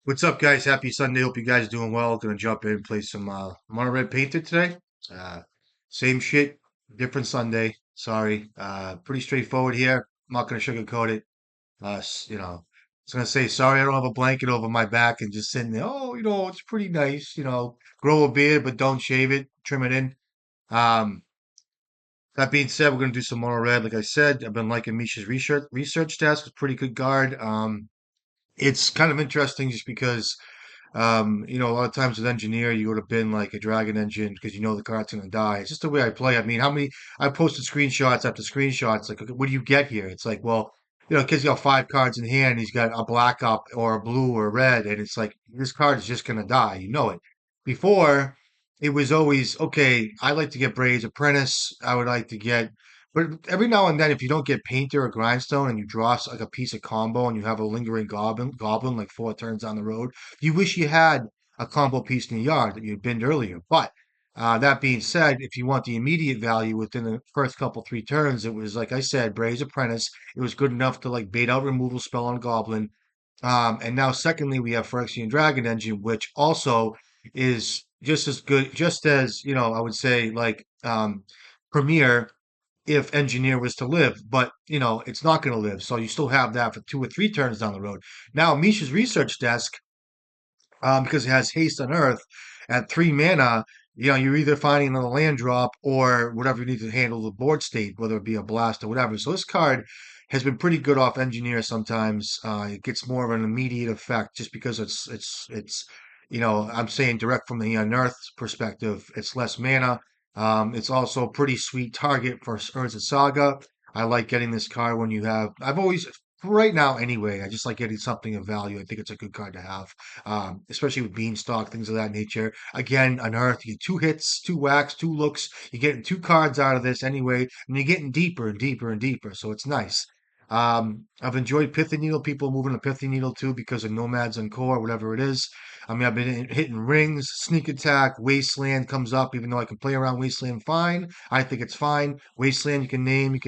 What's up, guys? Happy Sunday. Hope you guys are doing well. Gonna jump in and play some Mono Red Painted today. Uh, Same shit, different Sunday. Sorry. Pretty straightforward here. I'm not gonna sugarcoat it. I was gonna say sorry I don't have a blanket over my back and just sitting there. Oh, it's pretty nice. Grow a beard, but don't shave it. Trim it in. Um, that being said, we're gonna do some Mono Red. Like I said, I've been liking Misha's research desk. It's a pretty good guard. It's kind of interesting just because. A lot of times with engineer, you go to bin like a dragon engine because you know the card's gonna die. It's just the way I play. I mean, I posted screenshots after screenshots. Like, okay, what do you get here? It's like, well, kid's got five cards in hand. He's got a black up or a blue or a red, and it's like this card is just gonna die. You know it. Before, it was always okay. I like to get Braves Apprentice. I would like to get, but every now and then, if you don't get Painter or Grindstone and you draw like a piece of combo and you have a lingering goblin like four turns down the road, you wish you had a combo piece in your yard that you had binned earlier. But that being said, if you want the immediate value within the first couple three turns, it was like I said, Braves Apprentice. It was good enough to like bait out removal spell on Goblin. And now, secondly, we have Phyrexian Dragon Engine, which also is just as good, just as I would say like Premier if Engineer was to live, but it's not going to live. So you still have that for two or three turns down the road. Now, Misha's research desk because it has haste on Earth at three mana. You're either finding another land drop or whatever you need to handle the board state, whether it be a blast or whatever. So this card has been pretty good off engineer sometimes. It gets more of an immediate effect just because I'm saying direct from the Unearth perspective. It's less mana. It's also a pretty sweet target for Urza Saga. I like getting this card when you have. I've always, right now anyway, I just like getting something of value. I think it's a good card to have, especially with Beanstalk, things of that nature. Again, Unearth, you get two hits, two whacks, two looks. You're getting two cards out of this anyway, and you're getting deeper and deeper and deeper. So it's nice. I've enjoyed Pithy Needle, people moving to Pithy Needle too because of Nomads and Core, whatever it is. I mean, I've been hitting rings, sneak attack, Wasteland comes up, even though I can play around Wasteland fine. I think it's fine. Wasteland, you can name.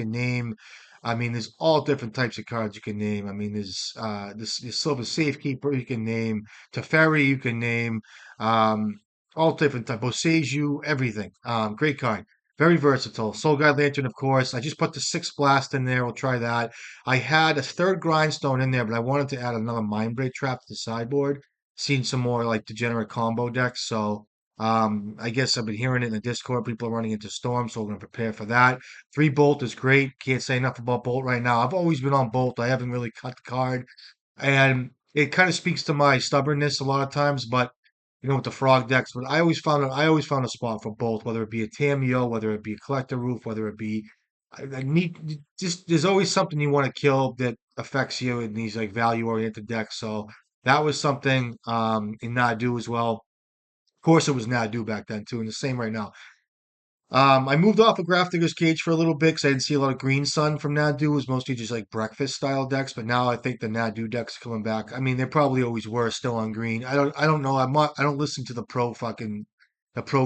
I mean, there's all different types of cards you can name. I mean, there's this Silver Safekeeper you can name, Teferi you can name, um, all different types. Boseiju, everything. Great card. Very versatile. Soul Guide Lantern, of course. I just put the six blast in there. We'll try that. I had a third grindstone in there, but I wanted to add another Mindbreak trap to the sideboard. Seen some more like degenerate combo decks. So I guess I've been hearing it in the Discord. People are running into Storm, so we're going to prepare for that. Three Bolt is great. Can't say enough about Bolt right now. I've always been on Bolt. I haven't really cut the card. And it kind of speaks to my stubbornness a lot of times, but with the frog decks, but I always found a spot for both, whether it be a Tameo, whether it be a collector roof, whether it be I need just there's always something you want to kill that affects you in these like value oriented decks. So that was something in Nadu as well. Of course, it was Nadu back then too, and the same right now. I moved off of Grafdigger's Cage for a little bit because I didn't see a lot of Green Sun from Nadu. It was mostly just like breakfast style decks, but now I think the Nadu decks are coming back. I mean, they probably always were still on green. I don't know. I don't listen to the pro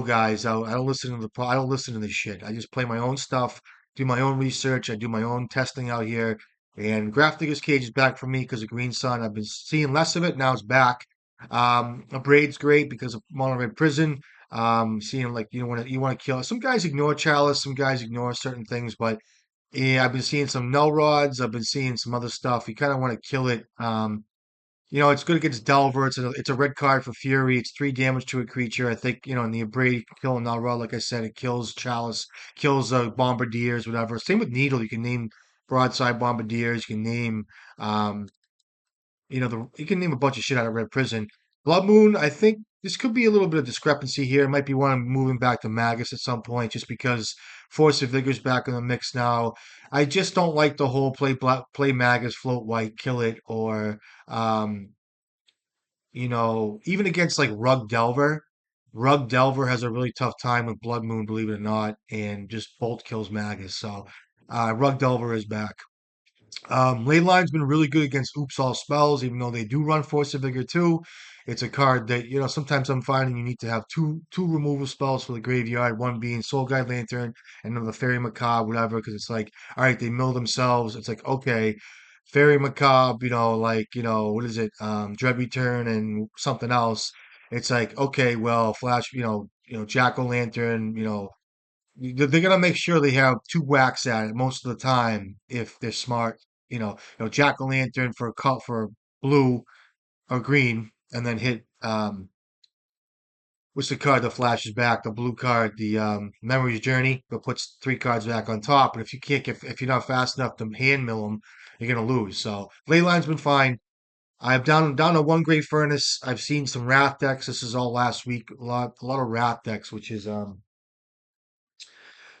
guys out. I don't listen to this shit. I just play my own stuff, do my own research. I do my own testing out here. And Grafdigger's Cage is back for me because of Green Sun. I've been seeing less of it. Now it's back. A Braid's great because of Mono Red Prison. Seeing like you want to kill. Some guys ignore Chalice, some guys ignore certain things, but yeah, I've been seeing some Null Rods. I've been seeing some other stuff. You kind of want to kill it. It's good against Delver. It's a red card for Fury. It's three damage to a creature. I think in the Abrade, you can kill a Null Rod. Like I said, it kills Chalice, kills Bombardiers, whatever. Same with Needle. You can name Broadside Bombardiers. You can name um you can name a bunch of shit out of Red Prison. Blood Moon, I think this could be a little bit of discrepancy here. It might be one of moving back to Magus at some point, just because Force of Vigor's back in the mix now. I just don't like the whole play Magus, float white, kill it, or um, even against like Rug Delver. Rug Delver has a really tough time with Blood Moon, believe it or not, and just bolt kills Magus. So Rug Delver is back. Leyline's been really good against Oops All Spells, even though they do run Force of Vigor too. It's a card that, sometimes I'm finding you need to have two removal spells for the graveyard, one being Soul Guide Lantern and another Fairy Macabre, whatever, because it's like, all right, they mill themselves. It's like, okay, Fairy Macabre, what is it? Dread Return and something else. It's like, okay, well, Flash, Jack O' Lantern, they're gonna make sure they have two whacks at it most of the time if they're smart. Jack O' Lantern for blue or green, and then hit what's the card that flashes back? The blue card, the Memory's Journey, that puts three cards back on top. But if you can't get, if you're not fast enough to hand mill them, you're gonna lose. So Leyline's been fine. I've down to one Great Furnace. I've seen some Wrath decks. This is all last week. A lot of Wrath decks, which is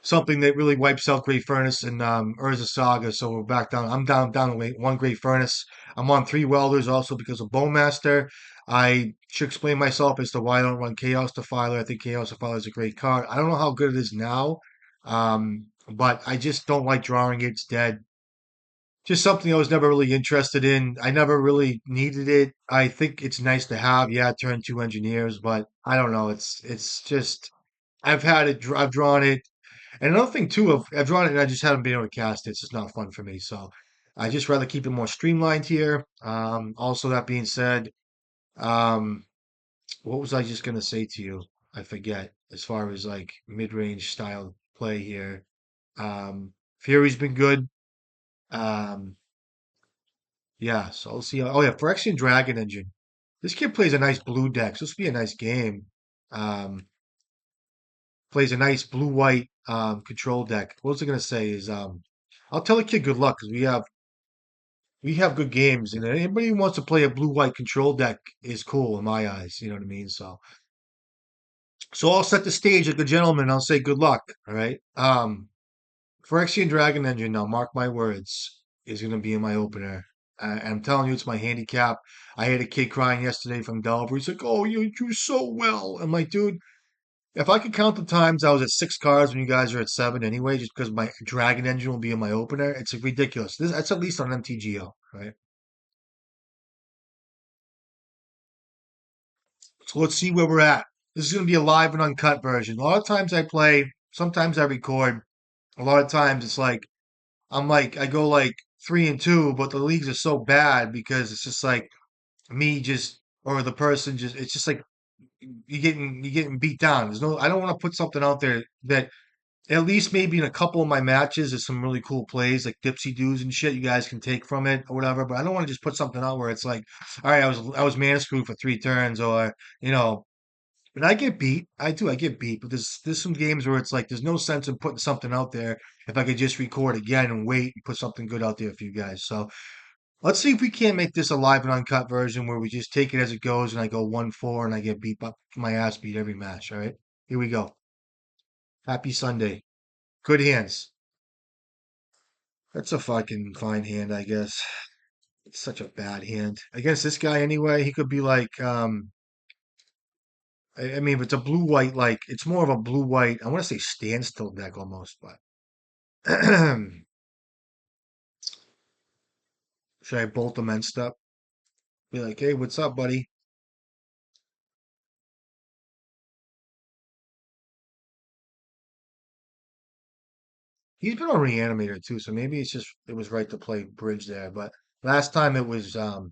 something that really wipes out Great Furnace and Urza Saga. So we're back down. I'm down to one Great Furnace. I'm on three Welders also because of Bowmaster. I should explain myself as to why I don't run Chaos Defiler. I think Chaos Defiler is a great card. I don't know how good it is now, but I just don't like drawing it. It's dead. Just something I was never really interested in. I never really needed it. I think it's nice to have. Yeah, turn two engineers, but I don't know. It's just I've had it. I've drawn it. And another thing too, I've drawn it and I just haven't been able to cast it. It's just not fun for me. So I just rather keep it more streamlined here. Also, that being said, um, what was I just gonna say to you? I forget. As far as like mid-range style play here, Fury's been good. Um, yeah. So I'll see. Oh yeah, Phyrexian Dragon Engine. This kid plays a nice blue deck. So this will be a nice game. Um, Plays a nice blue-white control deck. What was I gonna say is I'll tell the kid good luck because we have good games, and anybody who wants to play a blue-white control deck is cool in my eyes. You know what I mean? So I'll set the stage like a gentleman. I'll say good luck. All right. Phyrexian Dragon Engine. Now mark my words is gonna be in my opener. I'm telling you, it's my handicap. I had a kid crying yesterday from Delver. He's like, "Oh, you do so well." I'm like, "Dude, if I could count the times I was at six cards when you guys are at seven anyway, just because my Dragon Engine will be in my opener, it's ridiculous. That's at least on MTGO, right? So let's see where we're at. This is going to be a live and uncut version. A lot of times I play, sometimes I record. A lot of times it's like, I go like 3-2, but the leagues are so bad because it's just like me just, or the person just, it's just like you're getting beat down. I don't want to put something out there that at least maybe in a couple of my matches, there's some really cool plays like dipsy doos and shit you guys can take from it or whatever. But I don't want to just put something out where it's like, all right, I was man screwed for three turns, or you know. And I get beat. I do. I get beat. But there's some games where it's like there's no sense in putting something out there if I could just record again and wait and put something good out there for you guys. So let's see if we can't make this a live and uncut version where we just take it as it goes and I go 1-4 and I get beat up my ass beat every match. All right, here we go. Happy Sunday. Good hands. That's a fucking fine hand, I guess. It's such a bad hand. Against this guy anyway, he could be like, I mean, if it's a blue-white, like, it's more of a blue-white, I want to say standstill deck almost, but should I bolt him and stuff? Be like, hey, what's up, buddy? He's been on Reanimator too, so maybe it was right to play bridge there, but last time it was a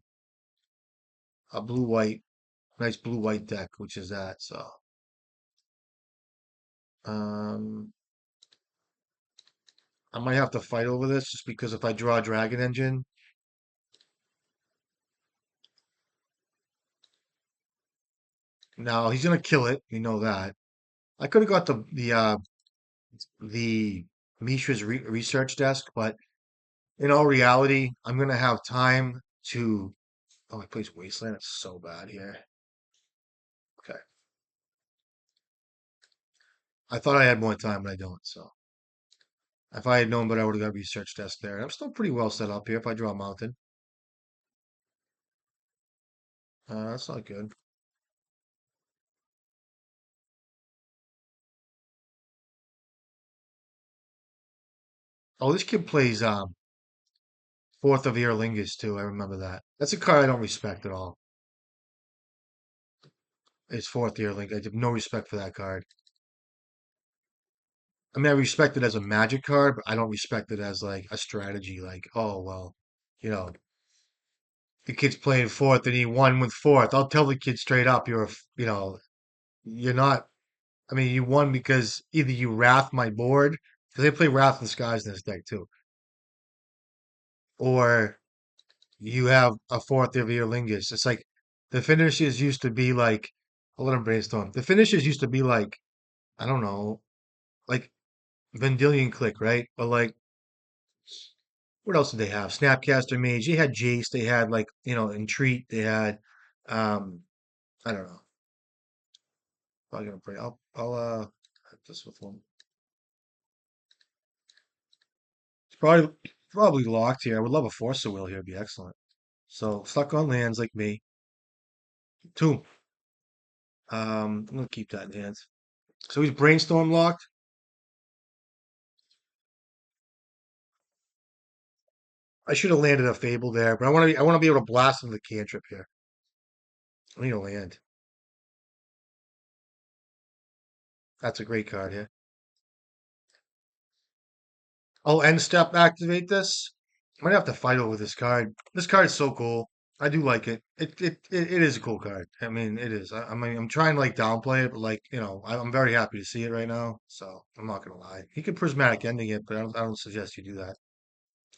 blue-white, nice blue-white deck, which is that, so um I might have to fight over this just because if I draw a Dragon Engine, no, he's gonna kill it. We know that. I could have got the Mishra's research desk, but in all reality, I'm gonna have time to. Oh, he plays Wasteland. It's so bad here. Okay, I thought I had more time, but I don't. So if I had known, but I would have got research desk there. I'm still pretty well set up here. If I draw a mountain, that's not good. Oh, this kid plays Fourth of Earlingus too. I remember that. That's a card I don't respect at all. It's Fourth Earling. I have no respect for that card. I mean, I respect it as a magic card, but I don't respect it as like a strategy. Like, oh well. you know, the kid's playing fourth and he won with fourth. I'll tell the kid straight up, you're not. I mean, you won because either you wrath my board, because they play Wrath of the Skies in this deck too, or you have a fourth of your Lingus. It's like the finishes used to be like, I'll let him brainstorm. The finishes used to be like, I don't know, like Vendilion Click, right? But like, what else did they have? Snapcaster Mage. They had Jace. They had like, Entreat. They had, um, I don't know. I'm gonna pray. I'll have this with one. It's probably locked here. I would love a Force of Will here. It'd be excellent. So stuck on lands like me. Two. I'm gonna keep that in hands. So he's brainstorm locked. I should have landed a Fable there, but I want to be able to blast him with a cantrip here. I need a land. That's a great card here. I'll end step activate this. I might have to fight over this card. This card is so cool. I do like it. It is a cool card. I mean, it is. I mean, I'm trying to like downplay it, but like I'm very happy to see it right now. So I'm not gonna lie. He could prismatic ending it, but I don't suggest you do that.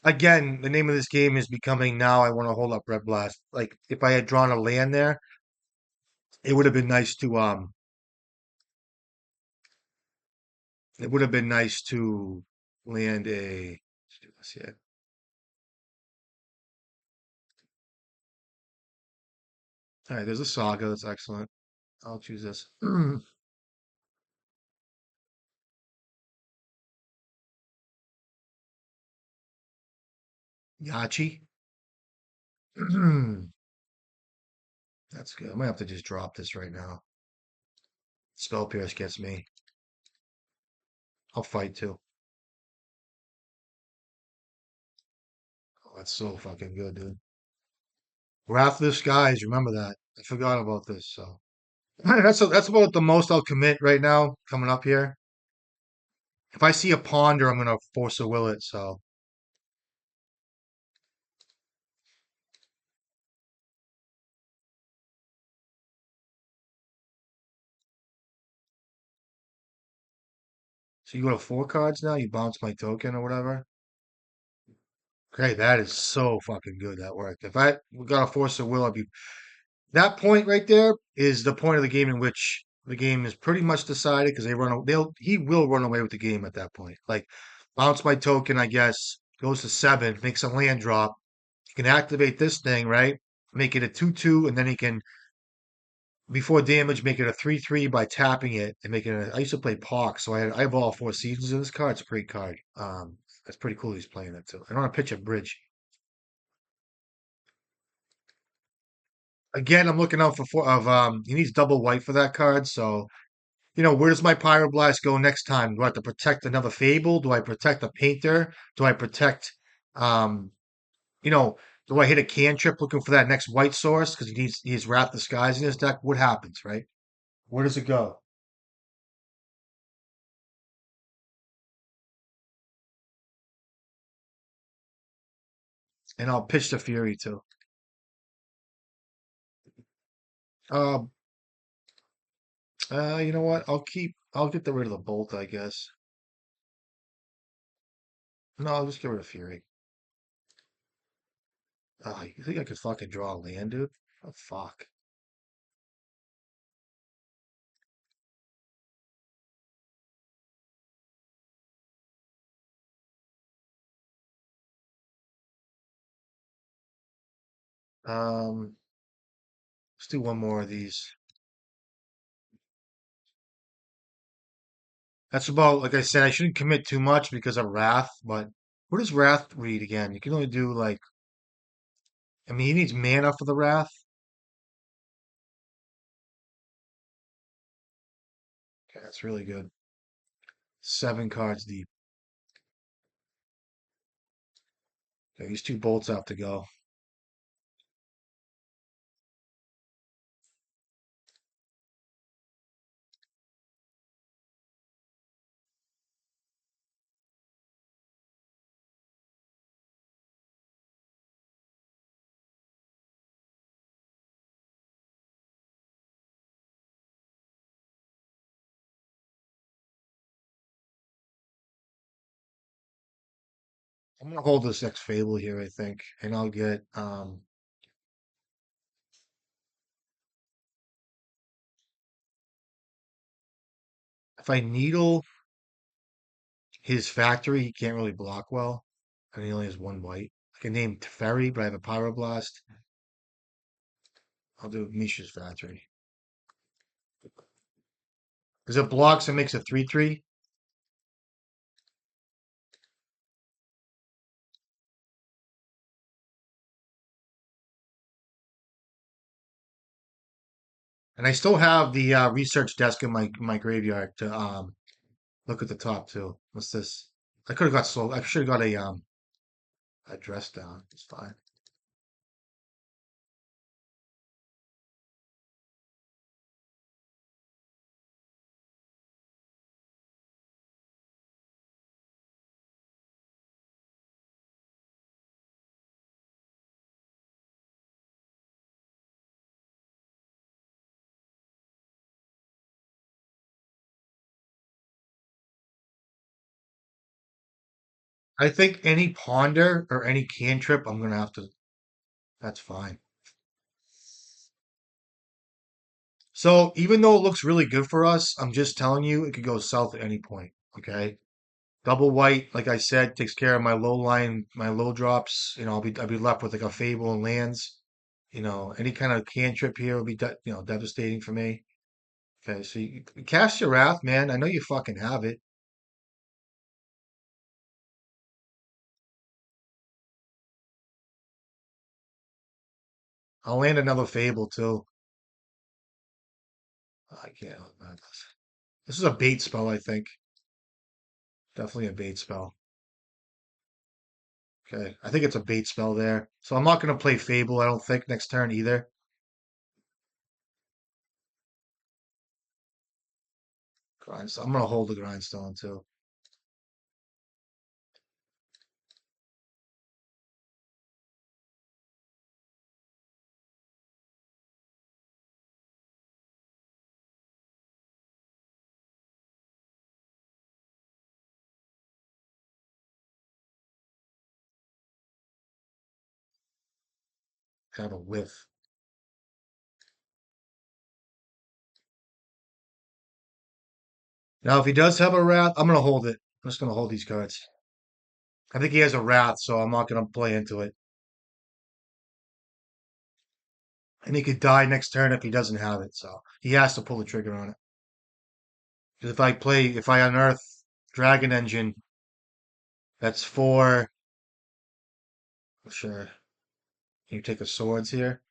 Again, the name of this game is becoming now. I want to hold up Red Blast. Like if I had drawn a land there, it would have been nice to It would have been nice to land a. Let's do this here. All right, there's a Saga. That's excellent. I'll choose this. Yachi. That's good. I might have to just drop this right now. Spell Pierce gets me. I'll fight too. Oh, that's so fucking good, dude. Wrath of the Skies. Remember that. I forgot about this. So that's about the most I'll commit right now. Coming up here. If I see a ponder, I'm gonna force a will it. So you go to 4 cards now. You bounce my token or whatever. Okay, that is so fucking good. That worked. If I got a force of will, I'd be that point right there is the point of the game in which the game is pretty much decided because he will run away with the game at that point. Like bounce my token, I guess, goes to 7, makes a land drop. He can activate this thing, right? Make it a 2/2, and then he can before damage make it a 3/3 by tapping it and making it. I used to play Pox, so I have all 4 seasons in this card. It's a great card. That's pretty cool. He's playing that too. I don't want to pitch a bridge. Again, I'm looking out for he needs double white for that card, so where does my Pyroblast go next time? Do I have to protect another Fable? Do I protect a Painter? Do I protect um you know, do I hit a cantrip looking for that next white source? Because he has Wrath the Skies in his deck. What happens, right? Where does it go? And I'll pitch the Fury too. Um you know what? I'll get rid of the Bolt, I guess. No, I'll just get rid of Fury. You think I could fucking draw a land, dude? Oh fuck. Um let's do one more of these. That's about, like I said, I shouldn't commit too much because of Wrath, but what does Wrath read again? You can only do like, I mean, he needs mana for the Wrath. Okay, that's really good. 7 cards deep. Okay, these 2 bolts have to go. I'm gonna hold this next Fable here, I think, and I'll get if I needle his factory, he can't really block well. And he only has one white. I can name Teferi, but I have a Pyroblast. I'll do Misha's factory. Because it blocks and makes a 3/3. And I still have the research desk in my graveyard to look at the top too. What's this? I could have got sold. I should have got a address down. It's fine. I think any ponder or any cantrip, I'm gonna have to. That's fine. So even though it looks really good for us, I'm just telling you it could go south at any point. Okay. Double white, like I said, takes care of my low line, my low drops. I'll be left with like a Fable and lands. Any kind of cantrip here would be devastating for me. Okay, so you cast your wrath, man. I know you fucking have it. I'll land another Fable too. I can't. This is a bait spell, I think. Definitely a bait spell. Okay, I think it's a bait spell there. So I'm not gonna play Fable. I don't think next turn either. Grindstone. I'm gonna hold the grindstone too. Have a whiff. Now, if he does have a wrath, I'm gonna hold it. I'm just gonna hold these cards. I think he has a wrath, so I'm not gonna play into it. And he could die next turn if he doesn't have it, so he has to pull the trigger on it. 'Cause if I unearth Dragon Engine, that's four. Sure. Can you take a swords here?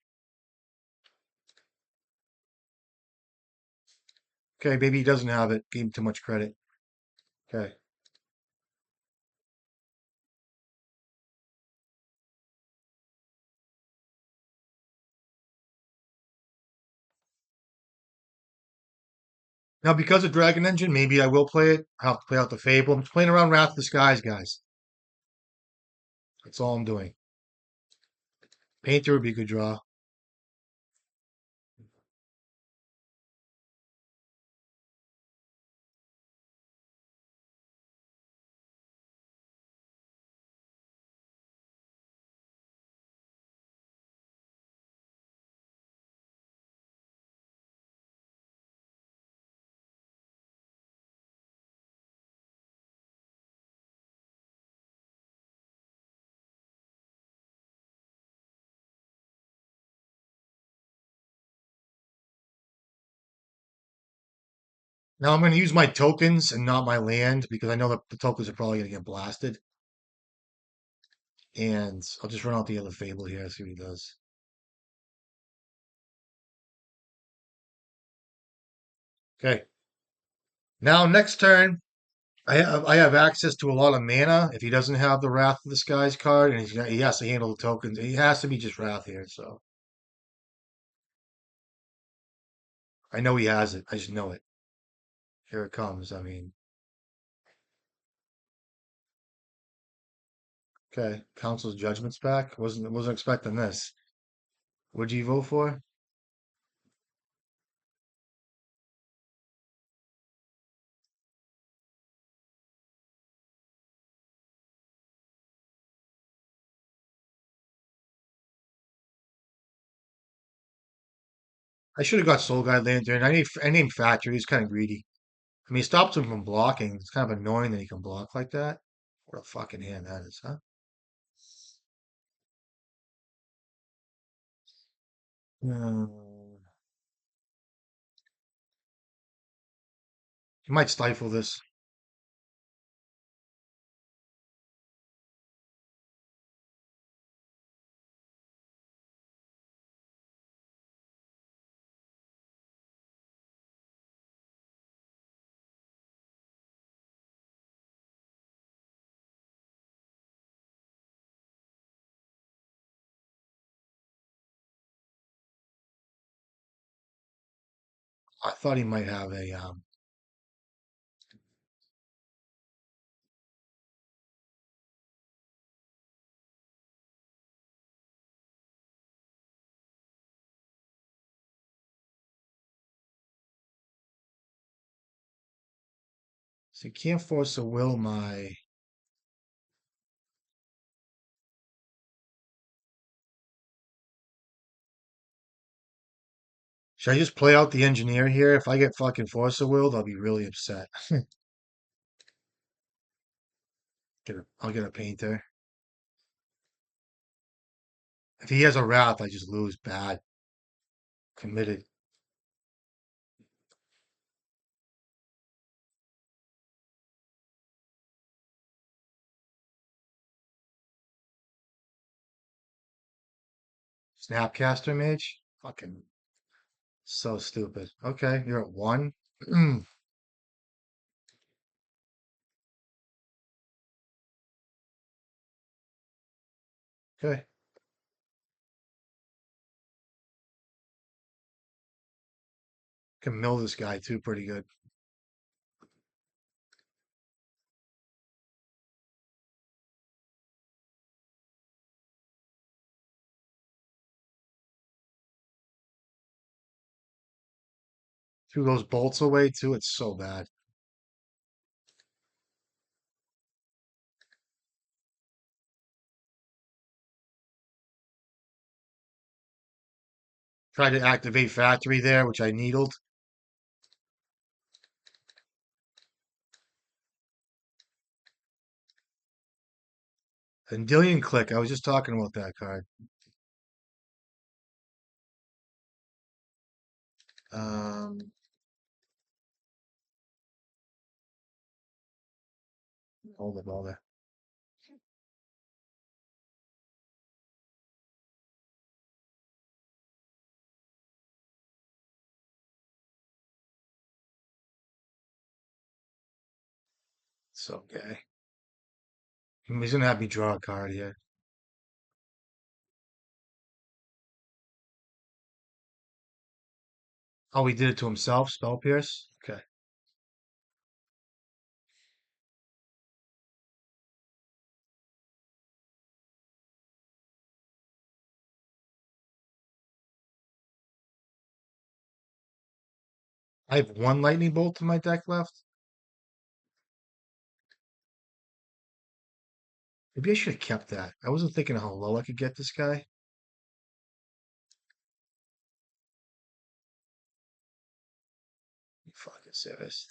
Okay, maybe he doesn't have it. Gave him too much credit. Okay. Now, because of Dragon Engine, maybe I will play it. I'll have to play out the Fable. I'm just playing around Wrath of the Skies, guys. That's all I'm doing. Painter would be a good draw. Now I'm going to use my tokens and not my land because I know that the tokens are probably going to get blasted. And I'll just run out the other Fable here, see what he does. Okay. Now next turn, I have access to a lot of mana. If he doesn't have the Wrath of the Skies card, and he has to handle the tokens, he has to be just Wrath here. So I know he has it. I just know it. Here it comes. I mean, okay. Council's Judgment's back. Wasn't expecting this. What'd you vote for? I should have got Soul Guy Lantern. I named Thatcher. He's kind of greedy. I mean, he stops him from blocking. It's kind of annoying that he can block like that. What a fucking hand that is, huh? Hmm. He might stifle this. I thought he might have a. So you can't force a will my. Should I just play out the engineer here? If I get fucking force a will, I'll be really upset. I'll get a painter. If he has a wrath, I just lose bad. Committed. Snapcaster Mage? Fucking so stupid. Okay, you're at one. Okay. Can mill this guy too pretty good. Threw those bolts away too. It's so bad. Tried to activate factory there, which I needled. Vendilion Click. I was just talking about that card. Um, hold it. It's okay. He's gonna have me draw a card here. Oh, he did it to himself. Spell Pierce. Okay. I have one lightning bolt in my deck left. Maybe I should have kept that. I wasn't thinking of how low I could get this guy. You fucking serious.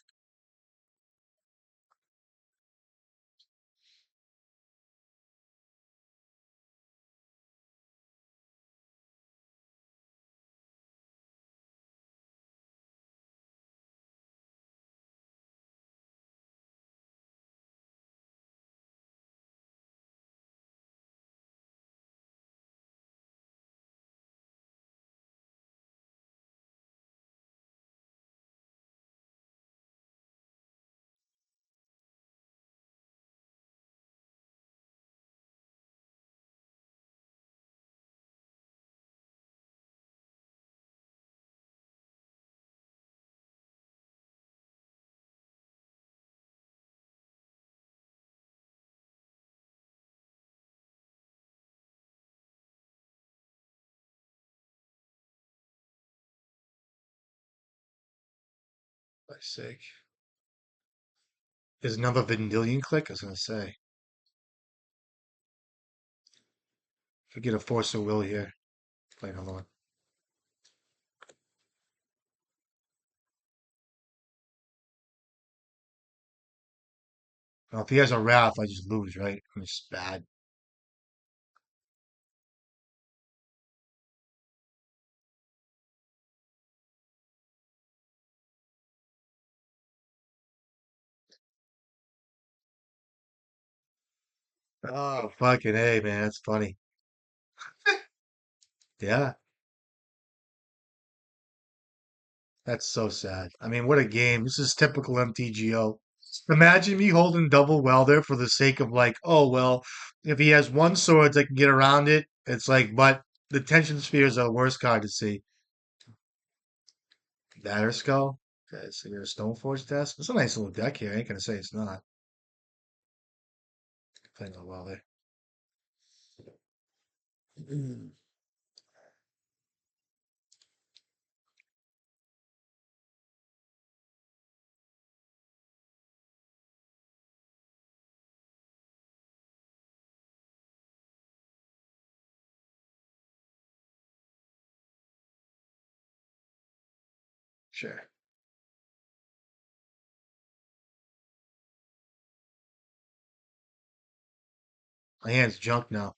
For sake. There's another Vendilion Click. I was gonna say. If I get a Force of Will here, play another one. Well, if he has a Wrath, I just lose, right? I mean, it's bad. Oh, fucking A, man. That's funny. Yeah, that's so sad. I mean, what a game. This is typical MTGO. Imagine me holding double welder for the sake of like, oh, well, if he has one swords, I can get around it. It's like, but the tension spheres are the worst card to see. Batter Skull. Okay, so you're a Stoneforge desk. It's a nice little deck here. I ain't gonna say it's not. Playing a well there. Sure. My hand's junk now.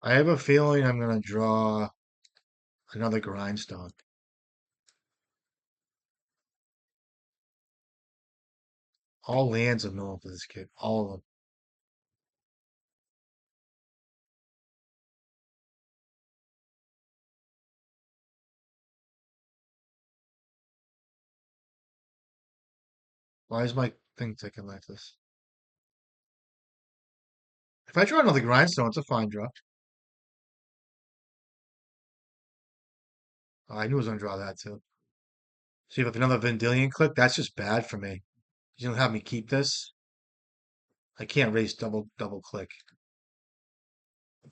I have a feeling I'm gonna draw another grindstone. All lands are milling for this kid. All of them. Why is my thing ticking like this? If I draw another grindstone, it's a fine draw. Oh, I knew I was gonna draw that too. See, with another Vendilion click, that's just bad for me. You don't have me keep this. I can't raise double click.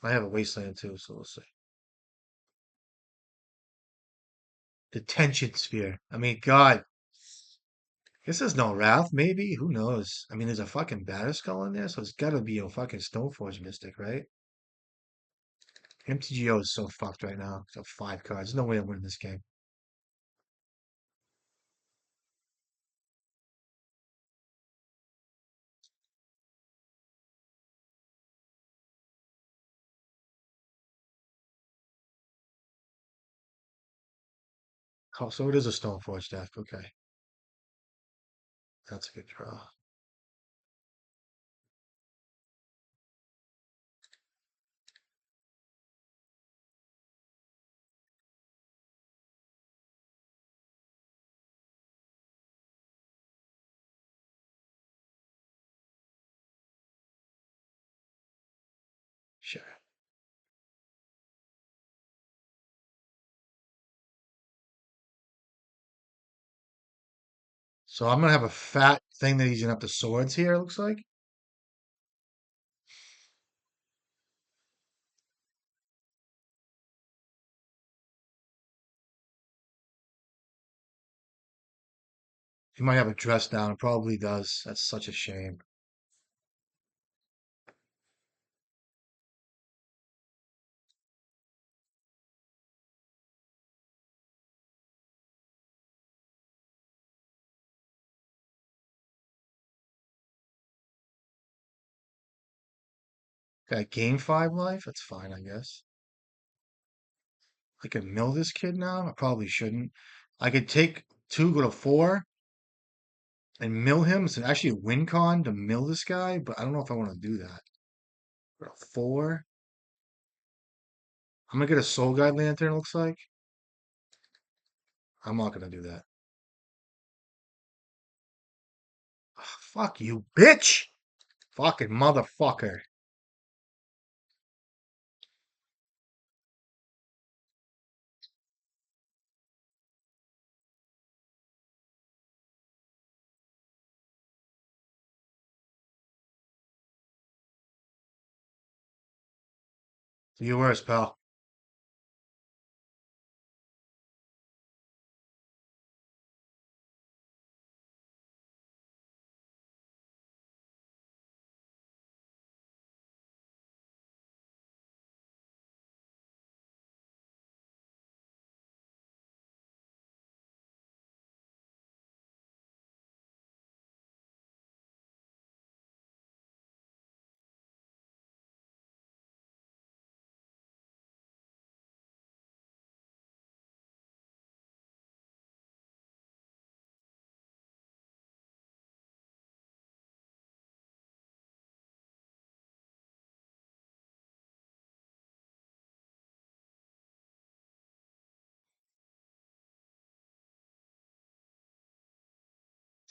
I have a wasteland too, so we'll see. Detention sphere. I mean, God, this is no Wrath, maybe? Who knows? I mean, there's a fucking Batter Skull in there, so it's gotta be a fucking Stoneforge Mystic, right? MTGO is so fucked right now. It's up 5 cards. There's no way I'm winning this game. Oh, so it is a Stoneforge deck. Okay, that's a good draw. Sure. So I'm gonna have a fat thing that he's gonna have the swords here, it looks like. He might have a dress down. Probably does. That's such a shame. Got game 5 life? That's fine, I guess. I could mill this kid now. I probably shouldn't. I could take 2, go to 4, and mill him. It's actually a win con to mill this guy, but I don't know if I want to do that. Go to 4. I'm gonna get a Soul Guide Lantern, it looks like. I'm not gonna do that. Ugh, fuck you, bitch! Fucking motherfucker. You worst, pal.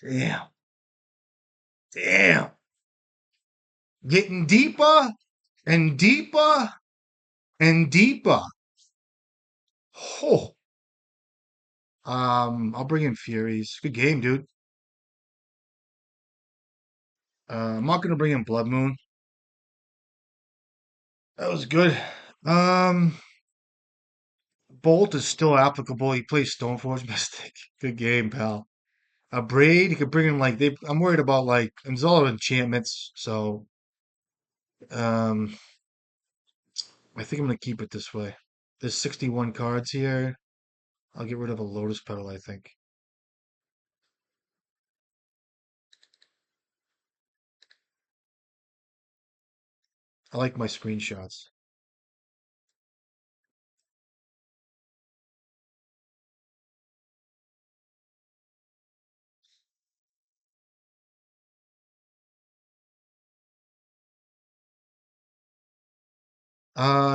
Damn. Damn. Getting deeper and deeper and deeper. Oh. I'll bring in Furies. Good game, dude. I'm not gonna bring in Blood Moon. That was good. Um, Bolt is still applicable. He plays Stoneforge Mystic. Good game, pal. A Braid, you could bring in like they. I'm worried about like there's all enchantments, so um, I think I'm gonna keep it this way. There's 61 cards here. I'll get rid of a Lotus Petal, I think. I like my screenshots.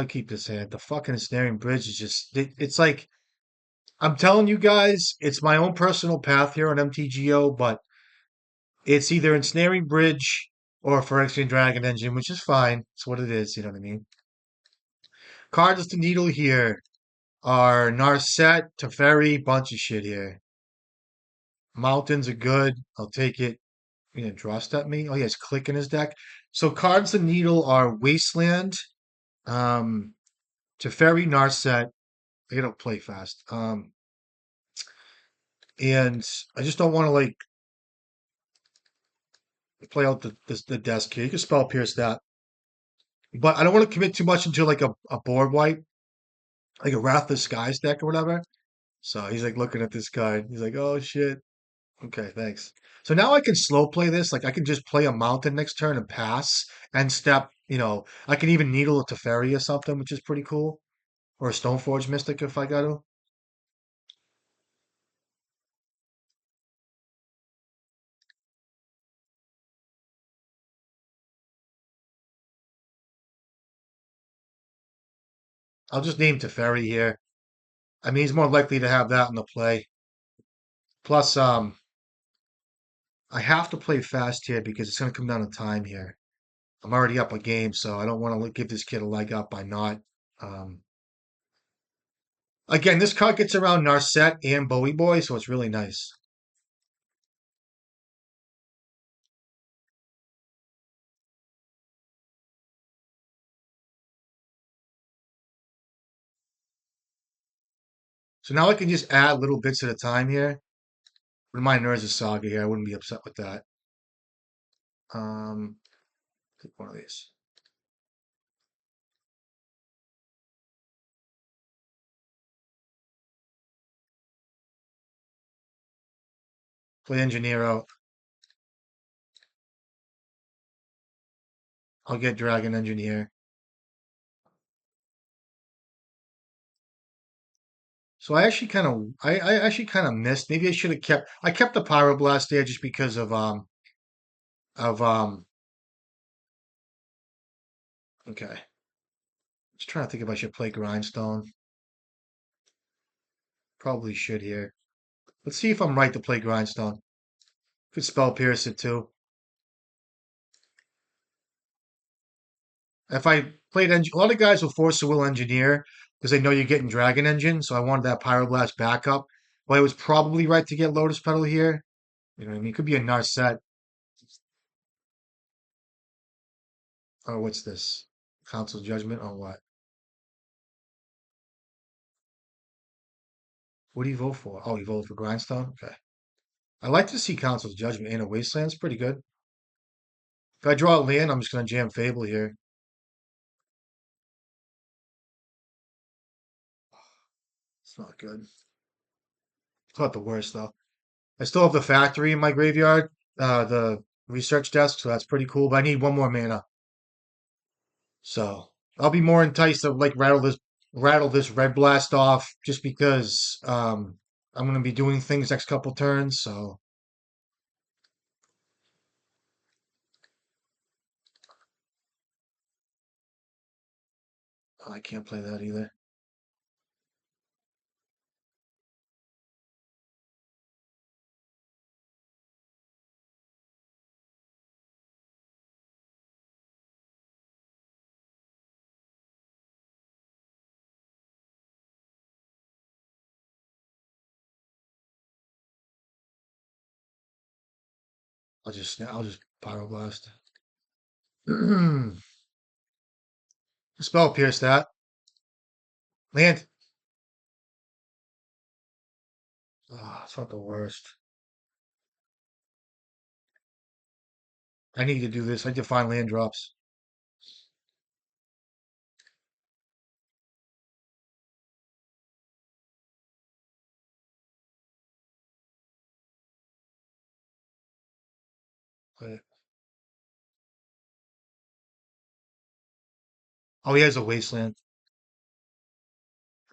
Keep this hand. The fucking Ensnaring Bridge is just, it's like, I'm telling you guys, it's my own personal path here on MTGO, but it's either Ensnaring Bridge or Phyrexian Dragon Engine, which is fine. It's what it is, you know what I mean? Cards to needle here are Narset, Teferi, bunch of shit here. Mountains are good. I'll take it. You gonna draw step me? Oh, he has click in his deck. So cards to needle are Wasteland, um, Teferi, Narset. I gotta play fast. And I just don't want to like play out the desk here. You can spell pierce that, but I don't want to commit too much into like a board wipe, like a Wrath of Skies deck or whatever. So he's like looking at this card. He's like, oh shit. Okay, thanks. So now I can slow play this. Like I can just play a mountain next turn and pass and step. I can even needle a Teferi or something, which is pretty cool. Or a Stoneforge Mystic if I got to. I'll just name Teferi here. I mean, he's more likely to have that in the play. Plus, I have to play fast here because it's going to come down to time here. I'm already up a game, so I don't want to give this kid a leg up by not. Um, Again, this card gets around Narset and Bowie Boy, so it's really nice. So now I can just add little bits at a time here. Remind Urza Saga here. I wouldn't be upset with that. Um, Pick one of these. Play Engineer out. I'll get Dragon Engineer. So I actually kind of missed. Maybe I should have kept. I kept the Pyroblast there just because of. Okay, just trying to think if I should play Grindstone. Probably should here. Let's see if I'm right to play Grindstone. Could spell Pierce it too. If I played a lot of guys will force the will engineer because they know you're getting Dragon Engine, so I wanted that Pyroblast backup. Well, it was probably right to get Lotus Petal here. You know what I mean? It could be a Narset. Oh, what's this? Council Judgment on what? What do you vote for? Oh, you voted for Grindstone? Okay. I like to see Council's Judgment in a Wasteland. It's pretty good. If I draw a land, I'm just going to jam Fable here. It's not good. It's not the worst, though. I still have the factory in my graveyard, the research desk, so that's pretty cool. But I need one more mana. So I'll be more enticed to like rattle this red blast off just because I'm gonna be doing things next couple turns. So I can't play that either. I'll just pyroblast. Spell pierce that. Land. Ah, it's not the worst. I need to do this. I need to find land drops. But- Oh, he has a wasteland.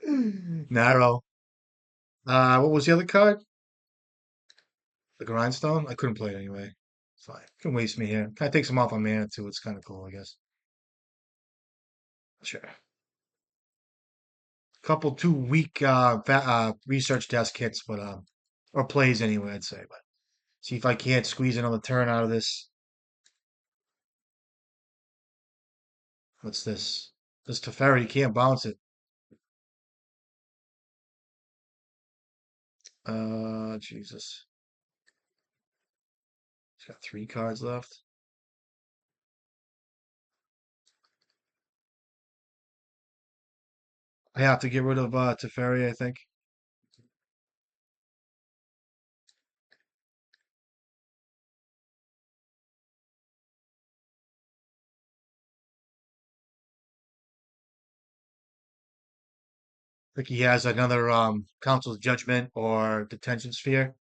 Narrow. What was the other card? The grindstone? I couldn't play it anyway. It's fine. Can waste me here. Kind of takes him off on mana too. It's kind of cool, I guess. Sure. Couple two weak research desk hits, but or plays anyway, I'd say. But see if I can't squeeze another turn out of this. What's this? This Teferi, you can't bounce it. Jesus. He's got three cards left. I have to get rid of Teferi, I think. I think he has another Council's Judgment or Detention Sphere.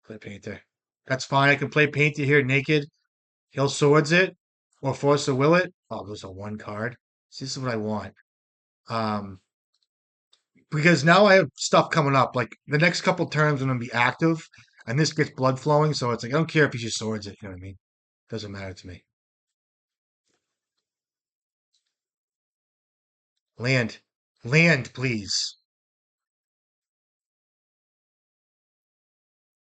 Play Painter. That's fine. I can play Painter here naked. He'll swords it or force a will it. Oh, there's a one card. See, this is what I want. Um, because now I have stuff coming up. Like the next couple turns, I'm gonna be active, and this gets blood flowing. So it's like I don't care if he just swords it. You know what I mean? Doesn't matter to me. Land, land, please.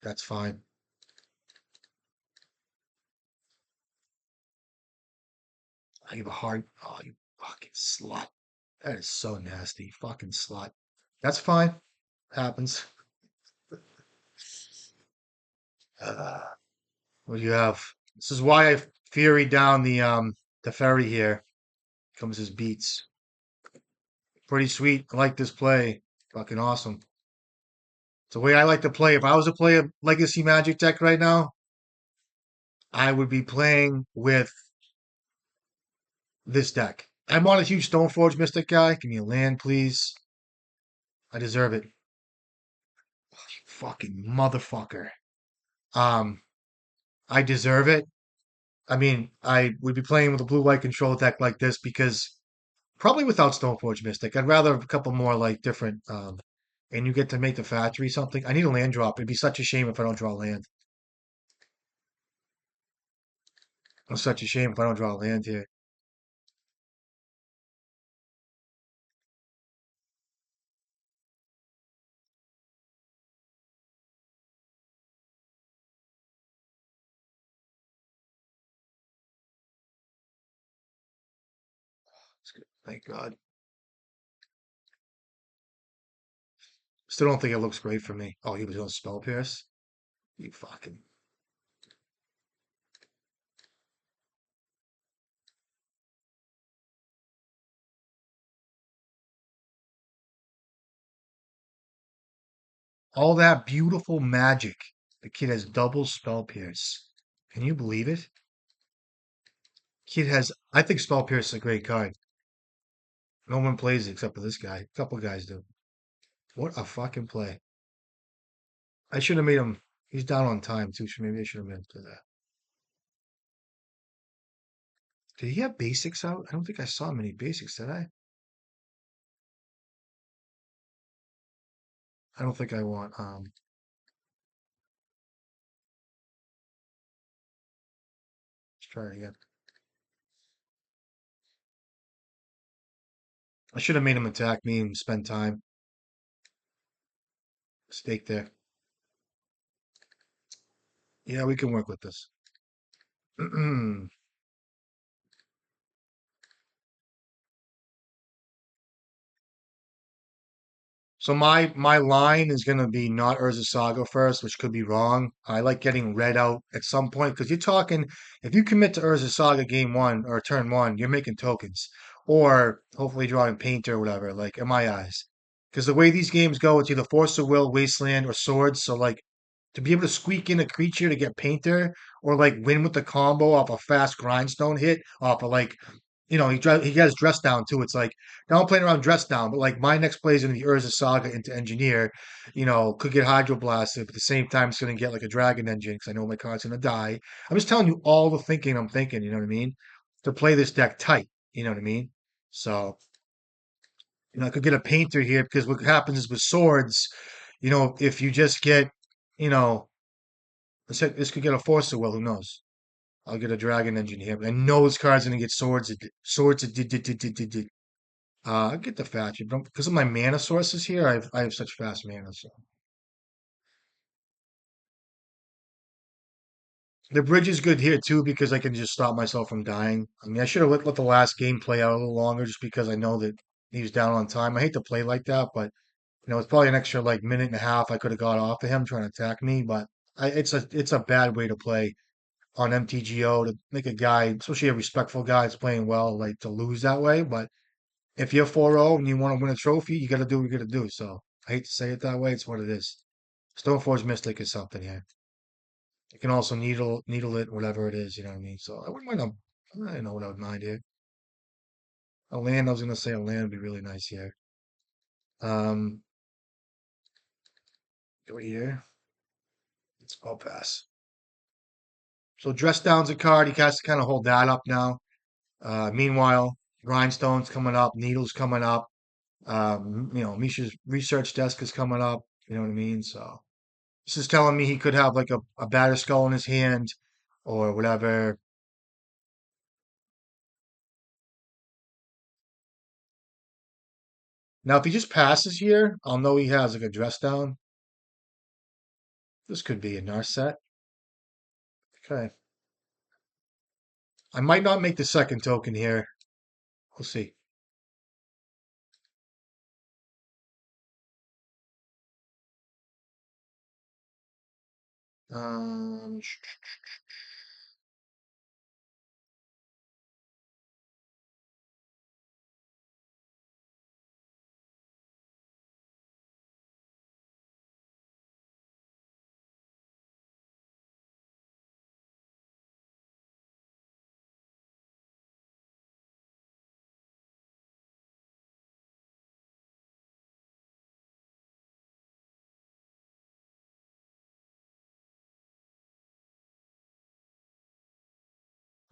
That's fine. I have a hard. Oh, you fucking slut. That is so nasty. Fucking slut. That's fine. Happens. What do you have? This is why I fury down the ferry here. Comes his beats. Pretty sweet. I like this play. Fucking awesome. It's the way I like to play. If I was to play a Legacy Magic deck right now, I would be playing with this deck. I'm not a huge Stoneforge Mystic guy. Give me a land, please. I deserve it. Fucking motherfucker. Um, I deserve it. I mean, I would be playing with a blue-white control deck like this because probably without Stoneforge Mystic. I'd rather have a couple more like different and you get to make the factory something. I need a land drop. It'd be such a shame if I don't draw land. It's such a shame if I don't draw land here. Thank God. Still don't think it looks great for me. Oh, he was on Spell Pierce? You fucking. All that beautiful magic. The kid has double Spell Pierce. Can you believe it? Kid has. I think Spell Pierce is a great card. No one plays it except for this guy. A couple guys do. What a fucking play. I should have made him. He's down on time too, so maybe I should have made him do that. Did he have basics out? I don't think I saw many basics, did I? I don't think I want. Let's try it again. I should have made him attack me and spend time. Mistake there. Yeah, we can work with this. So my line is gonna be not Urza Saga first, which could be wrong. I like getting red out at some point because you're talking if you commit to Urza Saga game one or turn one, you're making tokens or hopefully drawing paint or whatever. Like in my eyes, because the way these games go, it's either Force of Will, Wasteland, or Swords. So like to be able to squeak in a creature to get painter or like win with the combo off a fast grindstone hit off of like he got his dress down too. It's like now I'm playing around dress down, but like my next play is going to be Urza Saga into Engineer. Could get Hydroblasted, but at the same time it's going to get like a Dragon Engine because I know my card's going to die. I'm just telling you all the thinking I'm thinking. You know what I mean? To play this deck tight. You know what I mean? So I could get a painter here because what happens is with swords, if you just get, you know, let's say this could get a Forcer Will. Who knows? I'll get a Dragon Engine here, but I know this card's going to get swords. Swords. Did. I get the fat, but because of my mana sources here, I have such fast mana. So the bridge is good here too because I can just stop myself from dying. I mean, I should have let the last game play out a little longer just because I know that he was down on time. I hate to play like that, but it's probably an extra like minute and a half I could have got off of him trying to attack me. But it's a bad way to play on MTGO to make a guy, especially a respectful guy, that's playing well, like to lose that way. But if you're 4-0 and you want to win a trophy, you got to do what you got to do. So I hate to say it that way. It's what it is. Stoneforge Mystic is something here. You can also needle it, whatever it is. You know what I mean? So I wouldn't mind. I don't know what I would mind here. A land. I was gonna say a land would be really nice here. Um, Go here. I'll pass. So dress down's a card. He has to kind of hold that up now. Meanwhile, grindstone's coming up. Needle's coming up. Misha's research desk is coming up. You know what I mean? So. This is telling me he could have like a batter skull in his hand or whatever. Now, if he just passes here, I'll know he has like a dress down. This could be a Narset. Okay. I might not make the second token here. We'll see. Um,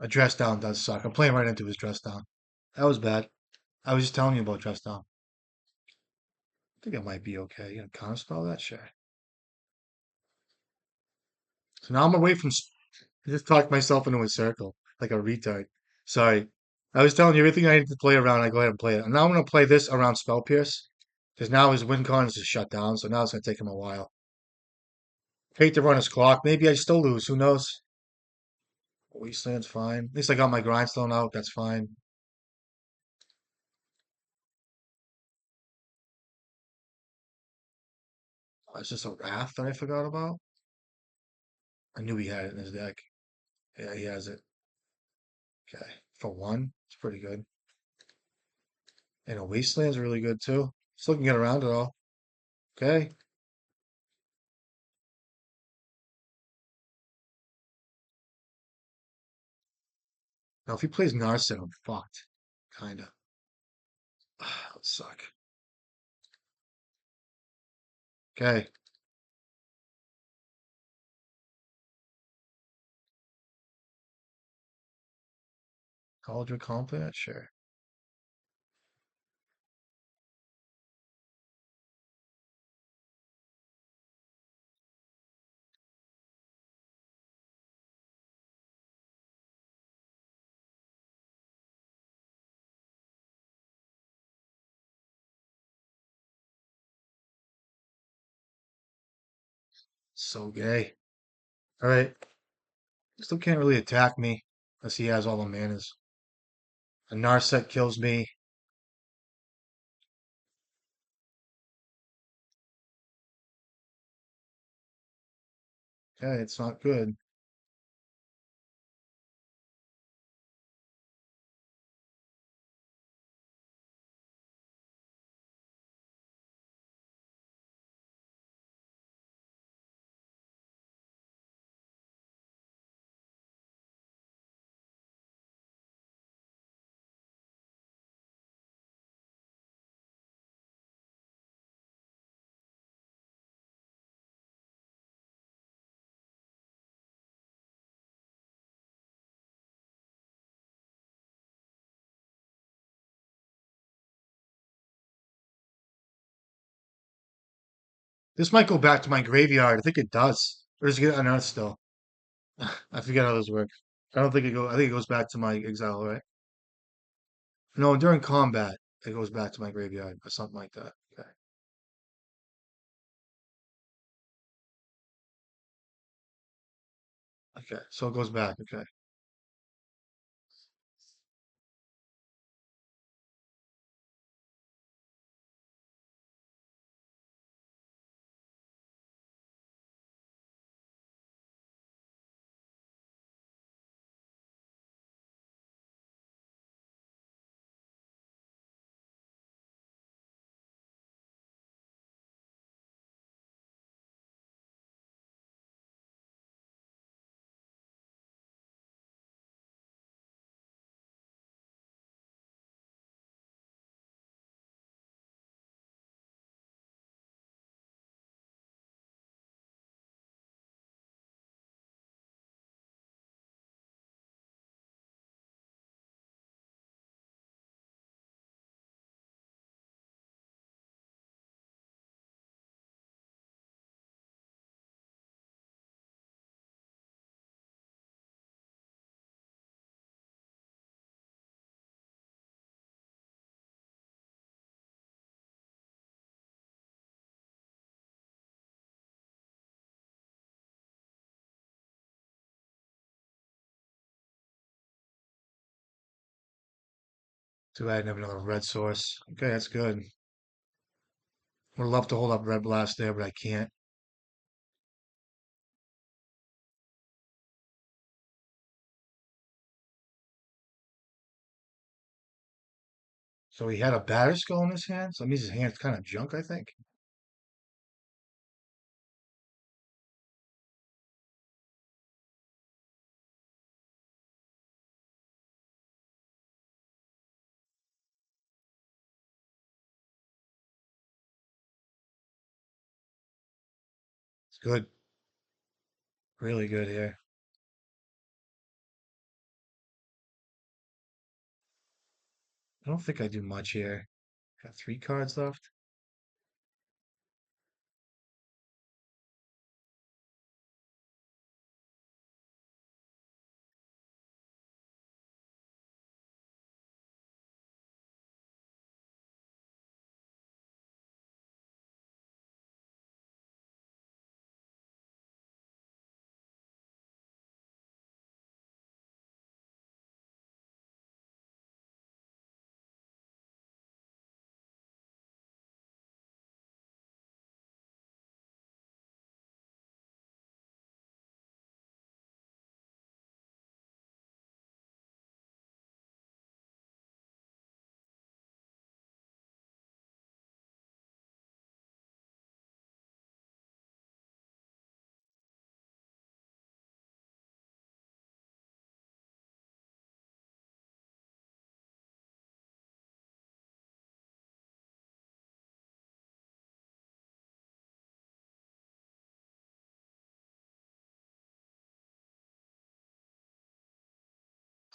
a dress down does suck. I'm playing right into his dress down. That was bad. I was just telling you about dress down. I think it might be okay. You gonna counterspell that? Sure. So now I'm away from. I just talked myself into a circle like a retard. Sorry. I was telling you everything I needed to play around. I go ahead and play it. And now I'm going to play this around Spell Pierce because now his win con is just shut down. So now it's going to take him a while. Hate to run his clock. Maybe I still lose. Who knows? Wasteland's fine. At least I got my grindstone out. That's fine. It's just a Wrath that I forgot about. I knew he had it in his deck. Yeah, he has it. Okay. For one, it's pretty good. And a Wasteland's really good too. Still can get around it all. Okay. Now if he plays Narset, I'm fucked. Kinda. That would suck. Okay. College compliment? Sure. So gay. All right. Still can't really attack me unless he has all the manas. A Narset kills me. Okay, it's not good. This might go back to my graveyard. I think it does. Or does it get unearthed still? I forget how those work. I don't think it go. I think it goes back to my exile, right? No, during combat, it goes back to my graveyard or something like that. Okay. Okay. So it goes back. Okay. Too bad I didn't have another red source. Okay, that's good. Would love to hold up red blast there, but I can't. So he had a batter skull in his hand. So that means his hand's kind of junk, I think. It's good. Really good here. I don't think I do much here. Got three cards left.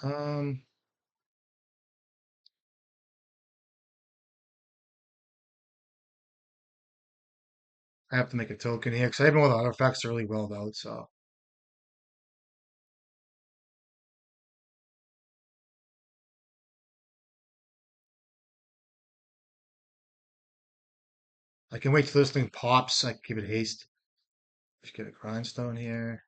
Um, I have to make a token here because I know the artifacts are really well out. So I can wait till this thing pops. I can give it haste. Just get a grindstone here.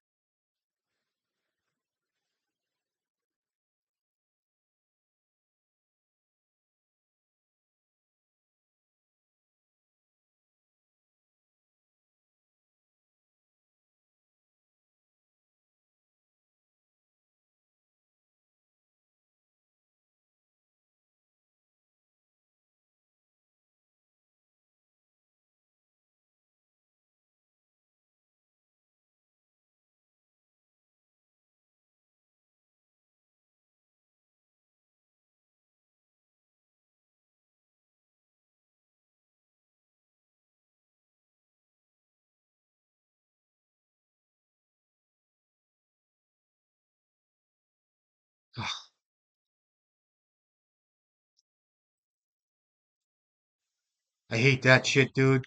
I hate that shit, dude.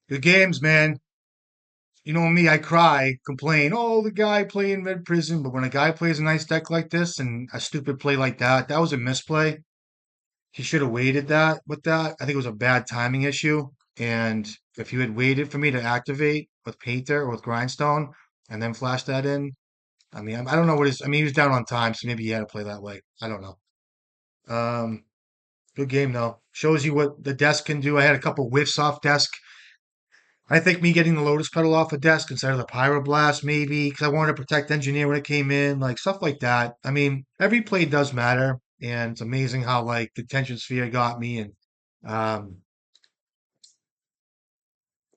Good games, man. You know me, I cry, complain, oh, the guy playing Red Prison. But when a guy plays a nice deck like this and a stupid play like that, that was a misplay. He should have waited that with that. I think it was a bad timing issue. And if you had waited for me to activate with Painter or with Grindstone and then flash that in, I mean, I don't know what his, I mean, he was down on time, so maybe he had to play that way. I don't know. Um, Good game though. Shows you what the desk can do. I had a couple whiffs off desk. I think me getting the Lotus Pedal off a desk instead of the Pyroblast, maybe, because I wanted to protect Engineer when it came in, like stuff like that. I mean, every play does matter, and it's amazing how like the Tension Sphere got me and um,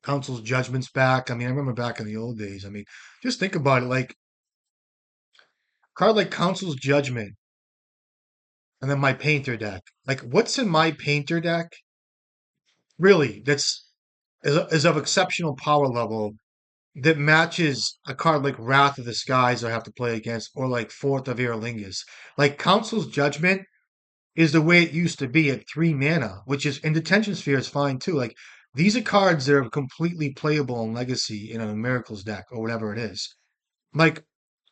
Council's Judgment's back. I mean, I remember back in the old days. I mean, just think about it, like a card like Council's Judgment, and then my Painter deck. Like, what's in my Painter deck? Really, is of exceptional power level that matches a card like Wrath of the Skies I have to play against, or like Fourth of Aerlingus. Like Council's Judgment is the way it used to be at 3 mana, which is in Detention Sphere is fine too. Like these are cards that are completely playable in Legacy in a Miracles deck or whatever it is. Like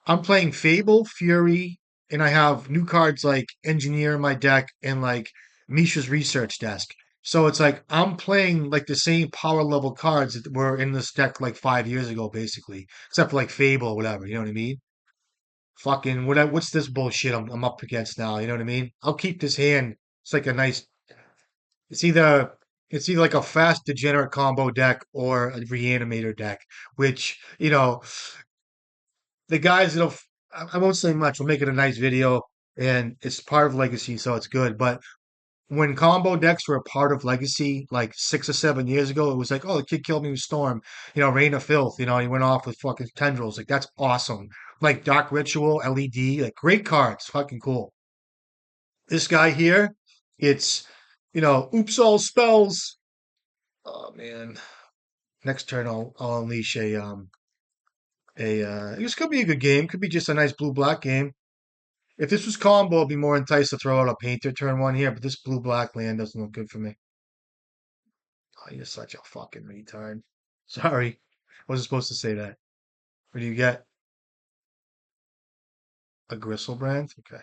I'm playing Fable, Fury, and I have new cards like Engineer in my deck and like Misha's Research Desk. So it's like I'm playing like the same power level cards that were in this deck like 5 years ago, basically, except for like Fable or whatever. You know what I mean? Fucking what's this bullshit I'm up against now? You know what I mean? I'll keep this hand. It's like a nice. It's either it's either like a fast degenerate combo deck or a reanimator deck, which the guys that'll I won't say much. We'll make it a nice video, and it's part of Legacy, so it's good. But when combo decks were a part of Legacy, like 6 or 7 years ago, it was like, oh, the kid killed me with Storm, Rain of Filth, he went off with fucking tendrils. Like that's awesome. Like Dark Ritual, LED, like great cards, fucking cool. This guy here, it's oops all spells. Oh man. Next turn I'll unleash this could be a good game. Could be just a nice blue black game. If this was combo, I'd be more enticed to throw out a painter turn one here, but this blue black land doesn't look good for me. Oh, you're such a fucking retard. Sorry. Wasn't supposed to say that. What do you get? A Gristlebrand? Okay.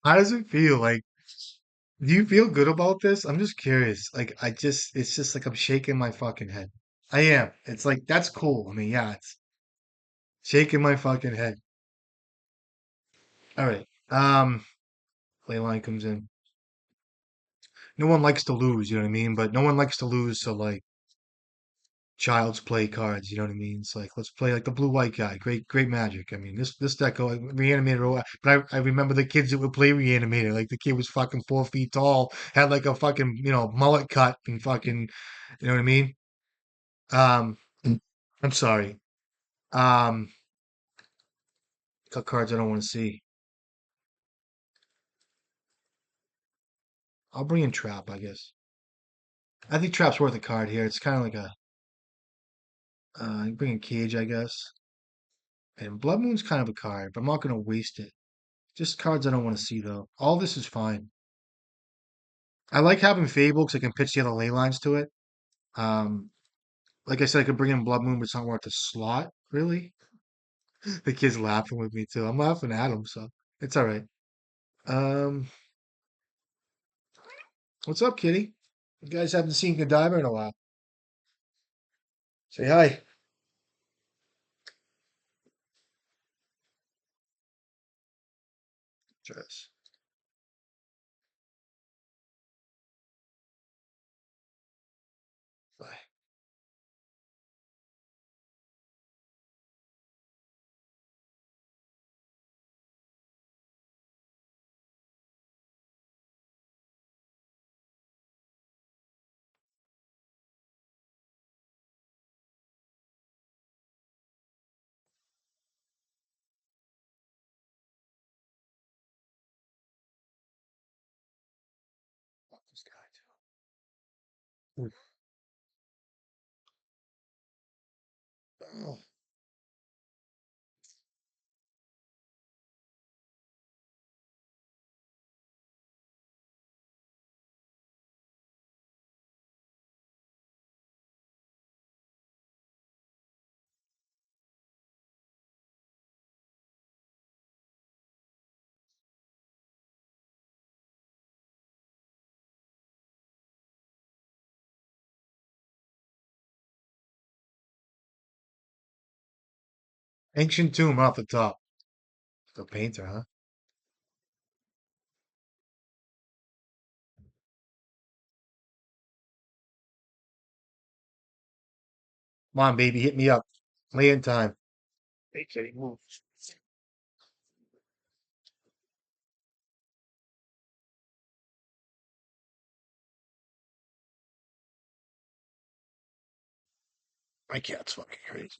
How does it feel? Like, do you feel good about this? I'm just curious. Like, it's just like I'm shaking my fucking head. I am. It's like, that's cool. I mean, yeah, it's shaking my fucking head. All right. Playline comes in. No one likes to lose, you know what I mean? But no one likes to lose to like child's play cards, you know what I mean? It's like let's play like the blue white guy. Great magic. I mean this deck reanimator, but I remember the kids that would play reanimator. Like the kid was fucking 4 feet tall, had like a fucking mullet cut and fucking you know what I mean? Um I'm sorry. Um Cut cards I don't want to see. I'll bring in Trap, I guess. I think Trap's worth a card here. It's kind of like a bring in Cage, I guess. And Blood Moon's kind of a card, but I'm not going to waste it. Just cards I don't want to see, though. All this is fine. I like having Fable because I can pitch the other ley lines to it. Um, like I said, I could bring in Blood Moon, but it's not worth the slot, really. The kid's laughing with me, too. I'm laughing at him, so it's all right. Um, what's up, kitty? You guys haven't seen Godiva in a while. Say hi. Jess. Bye. This guy, too. Oof. Oh. Ancient Tomb off the top. The painter, huh? Come on, baby, hit me up. Lay in time. Hey, kitty, move. My cat's fucking crazy.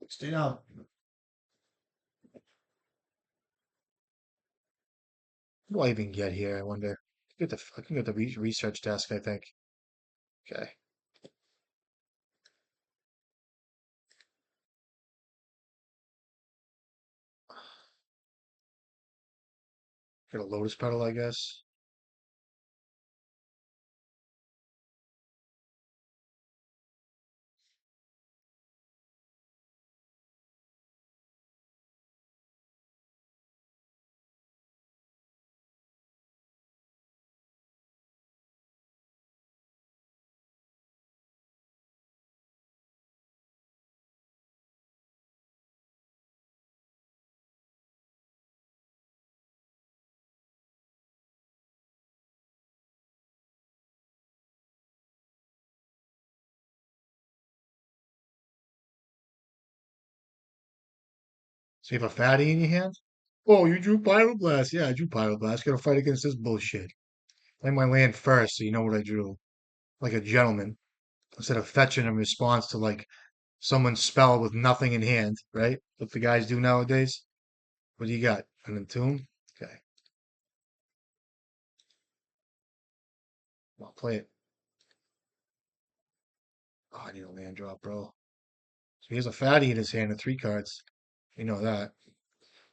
Stay down. What do I even get here? I wonder. I can get the research desk, I think. Okay. Get a lotus petal, I guess. So you have a fatty in your hand? Oh, you drew Pyroblast. Yeah, I drew Pyroblast. Gotta fight against this bullshit. Play my land first so you know what I drew. Like a gentleman. Instead of fetching in response to like someone's spell with nothing in hand, right? What the guys do nowadays. What do you got? An entomb? Okay. I'll play it. Oh, I need a land drop, bro. So he has a fatty in his hand and three cards. You know that.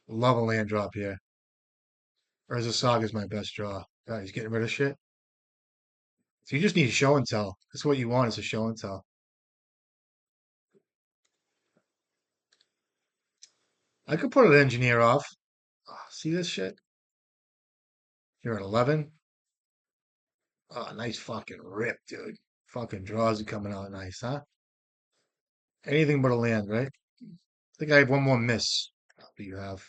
Love a land drop here. Urza Saga's my best draw. God, he's getting rid of shit. So you just need show and tell. That's what you want is a show and tell. I could put an engineer off. Oh, see this shit? You're at 11. Oh, nice fucking rip, dude. Fucking draws are coming out nice, huh? Anything but a land, right? I think I have one more miss. What do you have?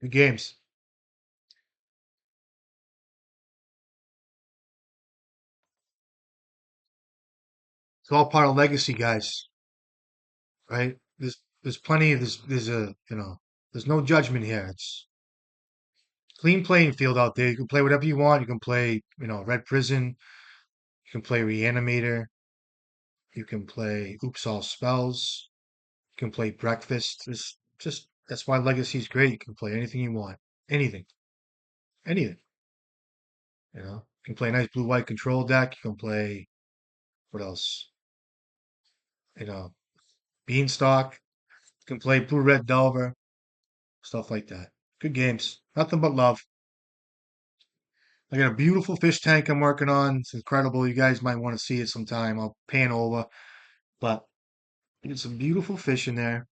Good games. It's all part of legacy, guys, right? There's plenty of there's a there's no judgment here. It's clean playing field out there. You can play whatever you want. You can play, Red Prison. You can play Reanimator. You can play Oops All Spells. You can play Breakfast. Just that's why Legacy's great. You can play anything you want. Anything. Anything. You know? You can play a nice blue-white control deck. You can play what else? You know, Beanstalk. You can play Blue-Red Delver. Stuff like that. Good games. Nothing but love. I got a beautiful fish tank I'm working on. It's incredible. You guys might want to see it sometime. I'll pan over. But there's some beautiful fish in there.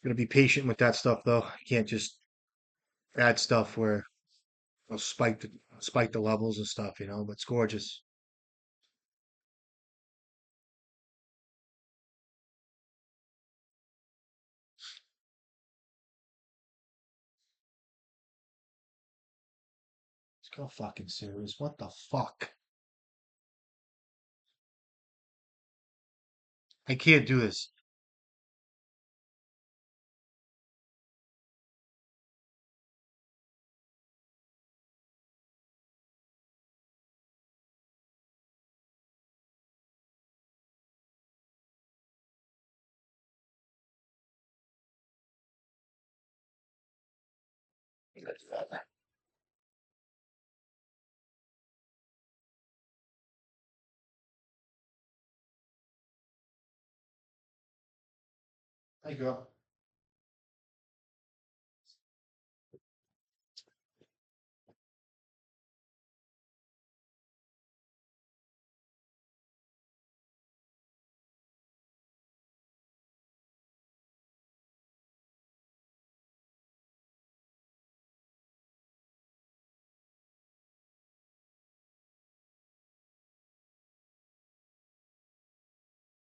Gotta be patient with that stuff though. You can't just add stuff where it'll spike the levels and stuff, you know, but it's gorgeous. Let's go fucking serious. What the fuck? I can't do this. Hey girl.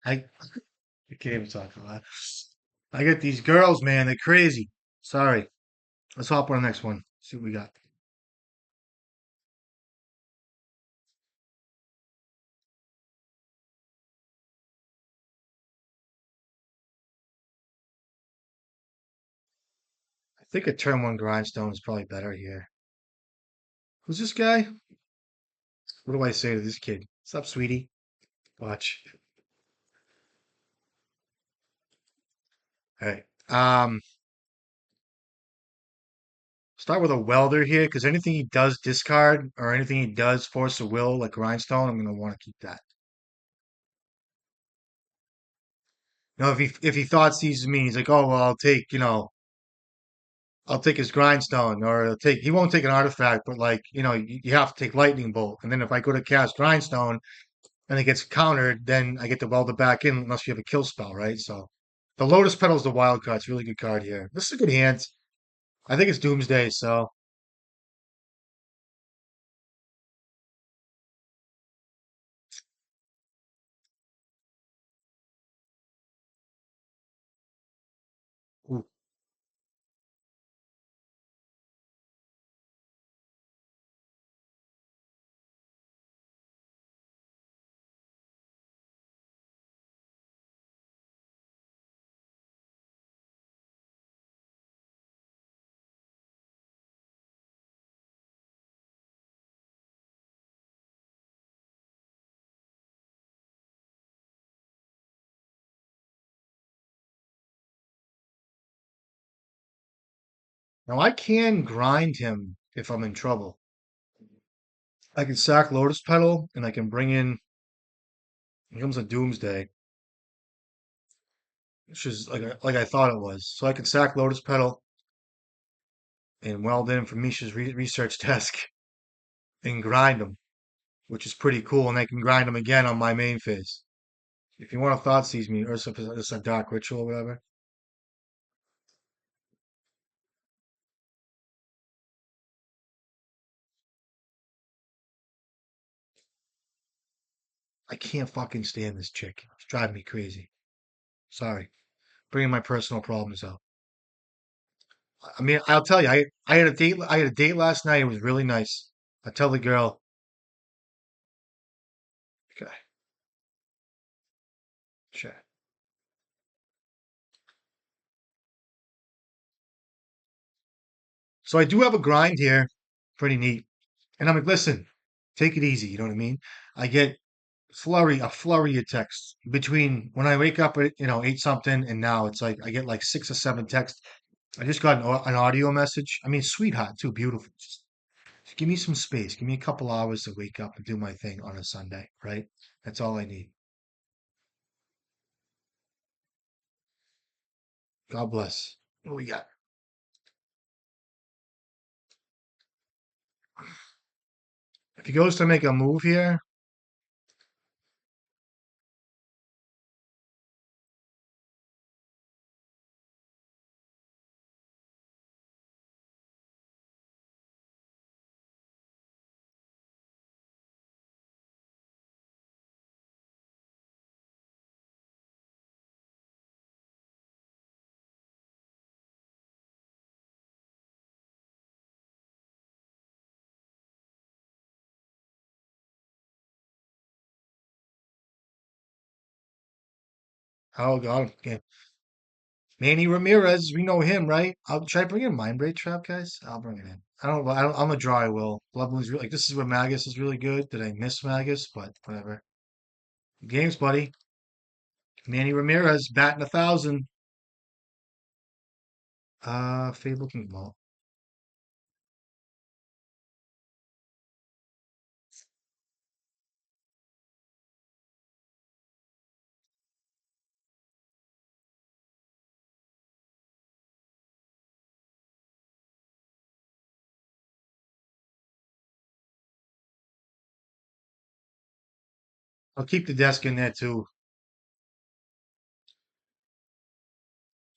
I can't even talk about it. I get these girls, man, they're crazy. Sorry. Let's hop on the next one. See what we got. I think a turn one grindstone is probably better here. Who's this guy? What do I say to this kid? What's up, sweetie? Watch. All right. Start with a welder here, because anything he does discard or anything he does force a will, like grindstone, I'm gonna want to keep that. You know, if he thought seizes me, he's like, oh well, I'll take his grindstone, or he won't take an artifact, but like, you have to take lightning bolt, and then if I go to cast grindstone and it gets countered, then I get to weld it back in unless you have a kill spell, right? So the Lotus Petal's the wild card. It's a really good card here. This is a good hand. I think it's Doomsday, so ooh. Now I can grind him if I'm in trouble. I can sack Lotus Petal and I can bring in, here comes a Doomsday, which is like I thought it was. So I can sack Lotus Petal and weld in from Misha's research desk and grind them, which is pretty cool. And I can grind them again on my main phase. If you want to thought seize me, or if it's a dark ritual or whatever, I can't fucking stand this chick. It's driving me crazy. Sorry, bringing my personal problems out. I mean, I'll tell you, I had a date. I had a date last night. It was really nice. I tell the girl, okay, sure. So I do have a grind here, pretty neat. And I'm like, listen. Take it easy. You know what I mean? I get a flurry of texts between when I wake up at, 8 something and now it's like I get like 6 or 7 texts. I just got an audio message. I mean, sweetheart, too beautiful. Just give me some space. Give me a couple hours to wake up and do my thing on a Sunday, right? That's all I need. God bless. What we got? If he goes to make a move here, oh God, okay. Manny Ramirez, we know him, right? Should I bring in Mind Break Trap, guys? I'll bring it in. I'm a draw. I will. Blood Moon's really, like this is where Magus is really good. Did I miss Magus? But whatever. Games, buddy. Manny Ramirez batting 1,000. Fable King Ball. I'll keep the desk in there too.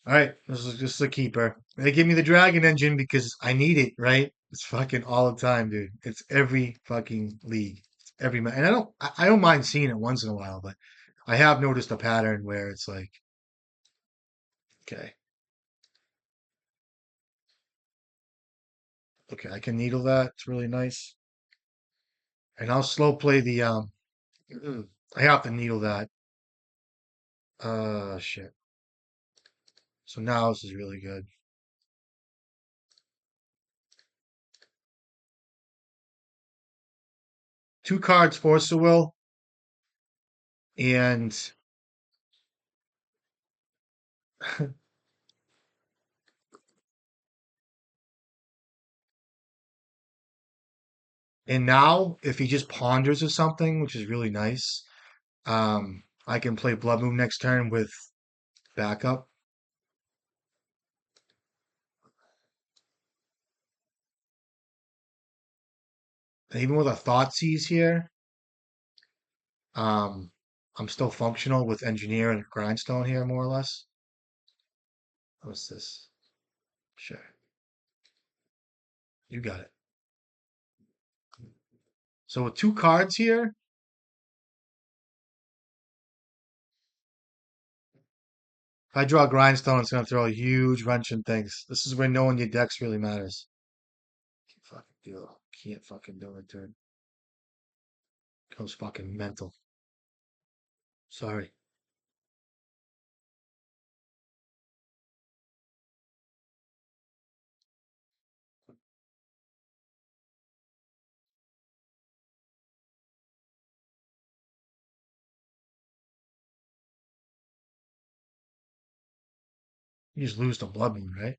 All right, this is a keeper. They give me the Dragon Engine because I need it, right? It's fucking all the time, dude. It's every fucking league. It's and I don't mind seeing it once in a while, but I have noticed a pattern where it's like, okay, okay, I can needle that. It's really nice. And I'll slow play the I have to needle that. Shit. So now this is really good. Two cards, Force of Will, and and now if he just ponders or something, which is really nice, I can play Blood Moon next turn with backup. And even with a Thoughtseize here, um, I'm still functional with Engineer and Grindstone here, more or less. What's this? Sure, you got it. So with two cards here, if I draw Grindstone, it's gonna throw a huge wrench in things. This is where knowing your decks really matters. Can't fucking do it. Can't fucking do it, dude. Goes fucking mental. Sorry. You just lose to Blood Moon, right?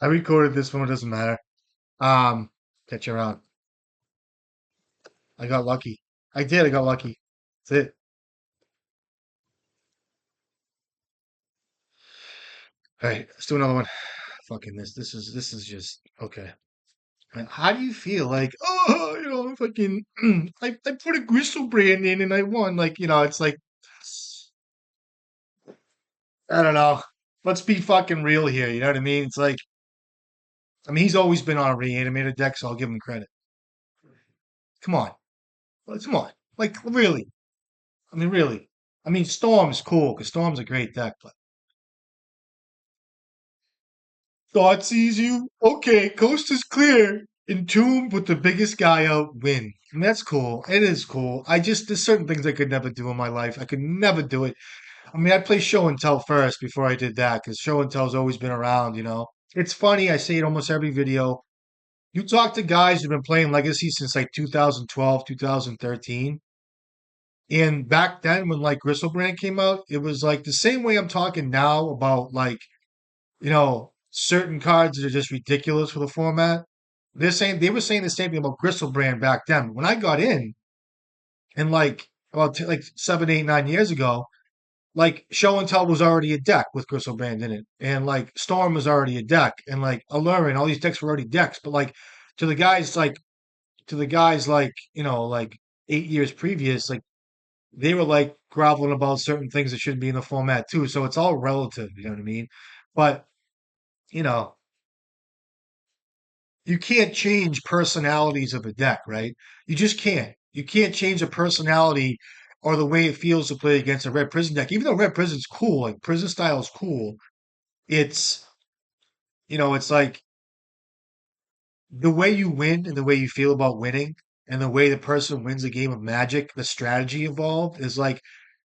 I recorded this one, it doesn't matter. Um, Catch you around. I got lucky. I did, I got lucky. That's it. All right, let's do another one. Fucking this is just okay. How do you feel? Like, oh, fucking, I put a Gristle brand in and I won. Like, it's like, I don't know. Let's be fucking real here. You know what I mean? It's like, I mean, he's always been on a Reanimator deck, so I'll give him credit. Come on. Come on. Like really. I mean, really. I mean, Storm's cool because Storm's a great deck, but Thought sees you. Okay, coast is clear. Entombed with the biggest guy out, win. And that's cool. It is cool. There's certain things I could never do in my life. I could never do it. I mean, I'd play show and tell first before I did that because show and tell's always been around, you know. It's funny. I say it almost every video. You talk to guys who've been playing Legacy since like 2012, 2013. And back then, when like Gristlebrand came out, it was like the same way I'm talking now about like, certain cards that are just ridiculous for the format. They were saying the same thing about Gristlebrand back then. When I got in, and like like 7, 8, 9 years ago, like Show and Tell was already a deck with Gristlebrand in it, and like Storm was already a deck, and like Allure and all these decks were already decks. But like to the guys like to the guys like like 8 years previous, like they were like groveling about certain things that shouldn't be in the format too. So it's all relative, you know what I mean? But you know, you can't change personalities of a deck, right? You just can't. You can't change a personality or the way it feels to play against a red prison deck. Even though red prison's cool, like prison style is cool, it's it's like the way you win and the way you feel about winning and the way the person wins a game of Magic, the strategy involved is like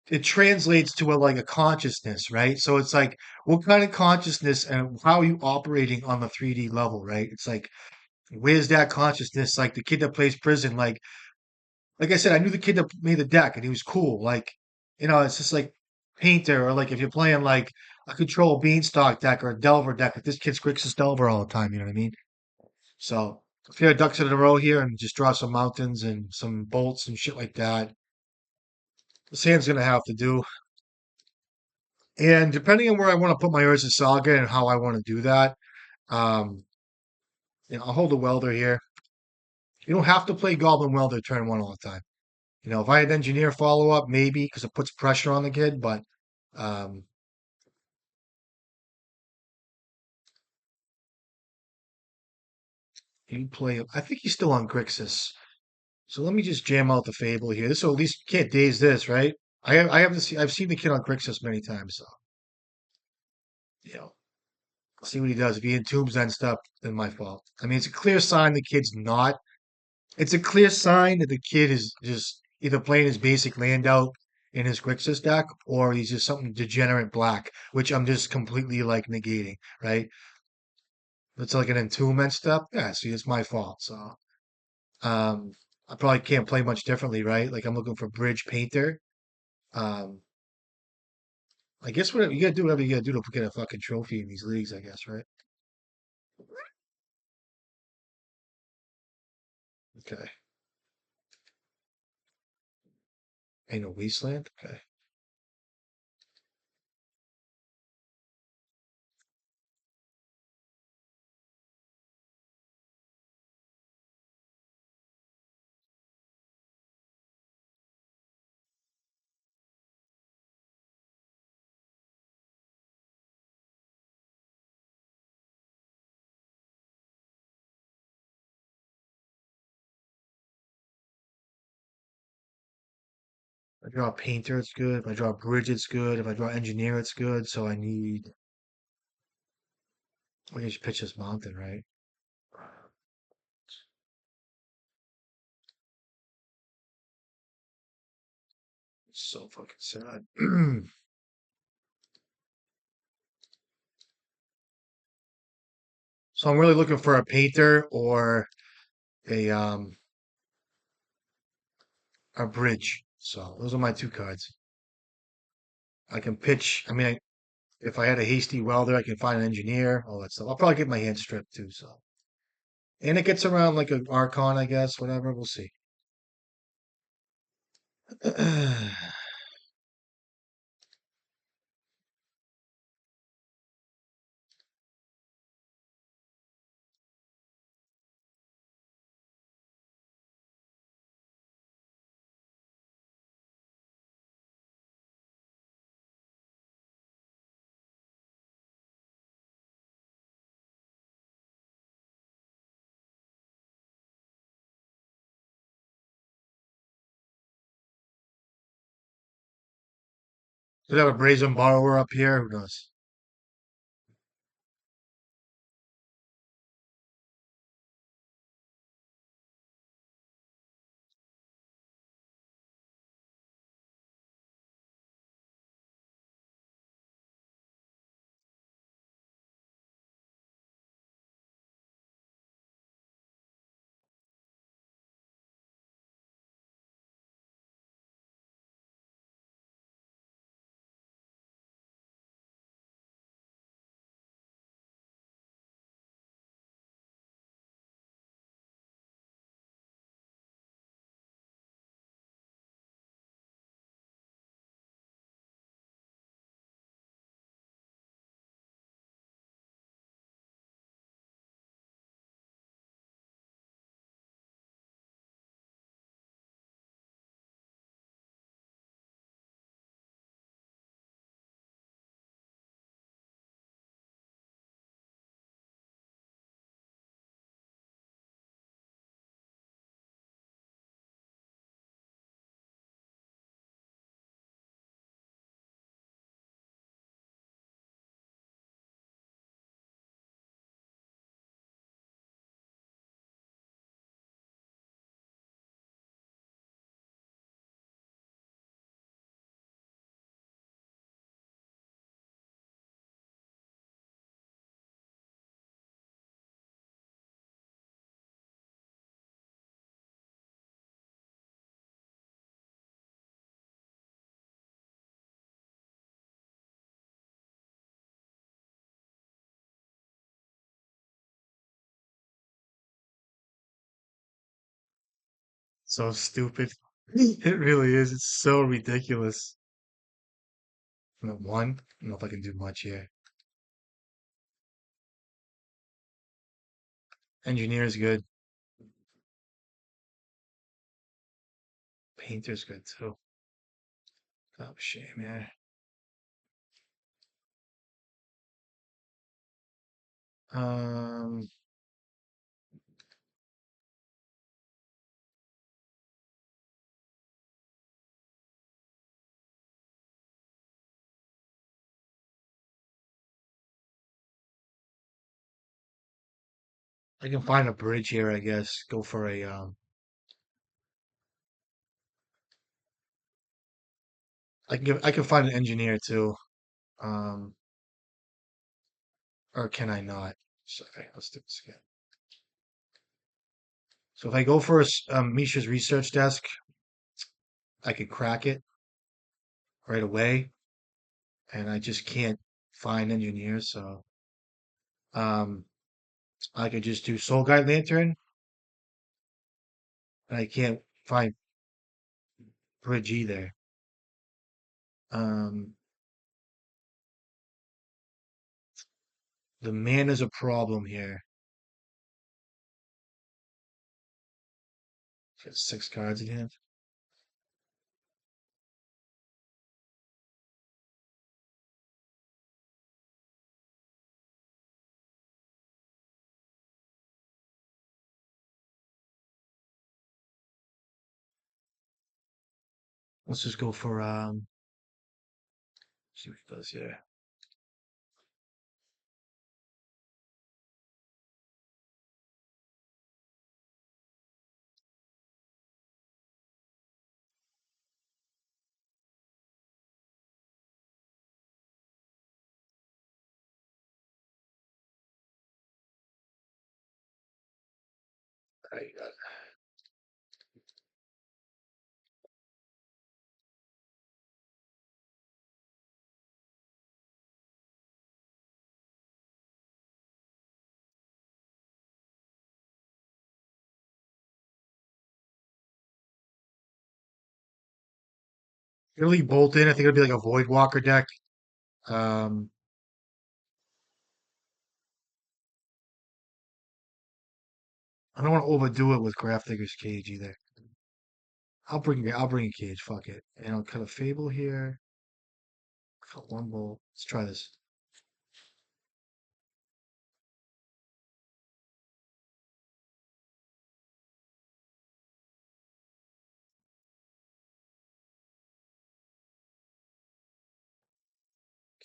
it translates to a consciousness, right? So it's like what kind of consciousness and how are you operating on the 3D level, right? It's like where's that consciousness? Like the kid that plays prison, like I said, I knew the kid that made the deck and he was cool. Like, it's just like Painter or like if you're playing like a control Beanstalk deck or a Delver deck, like this kid's Grixis Delver all the time, you know what I mean? So if you had ducks in a row here and just draw some mountains and some bolts and shit like that, the sand's gonna have to do. And depending on where I want to put my Urza Saga and how I want to do that, um, I'll hold a welder here. You don't have to play Goblin Welder turn one all the time. If I had engineer follow up, maybe because it puts pressure on the kid, but um, you play. I think he's still on Grixis. So let me just jam out the Fable here. This will at least can't daze this, right? I've seen the kid on Grixis many times, so you know, see what he does. If he entombs that stuff, then my fault. I mean, it's a clear sign the kid's not. It's a clear sign that the kid is just either playing his basic land out in his Grixis deck, or he's just something degenerate black, which I'm just completely like negating, right? It's like an entombment step. Yeah, see, it's my fault. So um I probably can't play much differently, right? Like I'm looking for bridge painter. Um I guess whatever you gotta do, whatever you gotta do to get a fucking trophy in these leagues, I guess, right? Okay. Ain't no wasteland. Okay. If I draw a painter, it's good. If I draw a bridge, it's good. If I draw engineer, it's good. So I can just pitch this mountain, right? It's so fucking sad. So I'm really looking for a painter or a a bridge. So those are my two cards. I can pitch. I mean, if I had a hasty welder, I can find an engineer, all that stuff. I'll probably get my hand stripped too. So, and it gets around like an Archon, I guess. Whatever, we'll see. Could have a brazen borrower up here. Who knows? So stupid. It really is. It's so ridiculous. One, I don't know if I can do much here. Engineer's good. Painter's good too. Oh, shame, yeah. Um, I can find a bridge here, I guess. Go for a I can find an engineer too. Um, or can I not? Sorry, let's do this again. So if I go for Misha's research desk, I could crack it right away, and I just can't find engineers. So um, I could just do Soul Guide Lantern, and I can't find Bridge either. Um, the man is a problem here. Got 6 cards in hand. Let's just go for see what he does here. I got Really bolt in. I think it'll be like a Void Walker deck. Um, I don't want to overdo it with Grafdigger's Cage either. I'll bring a cage. Fuck it. And I'll cut a Fable here. Cut one bolt. Let's try this.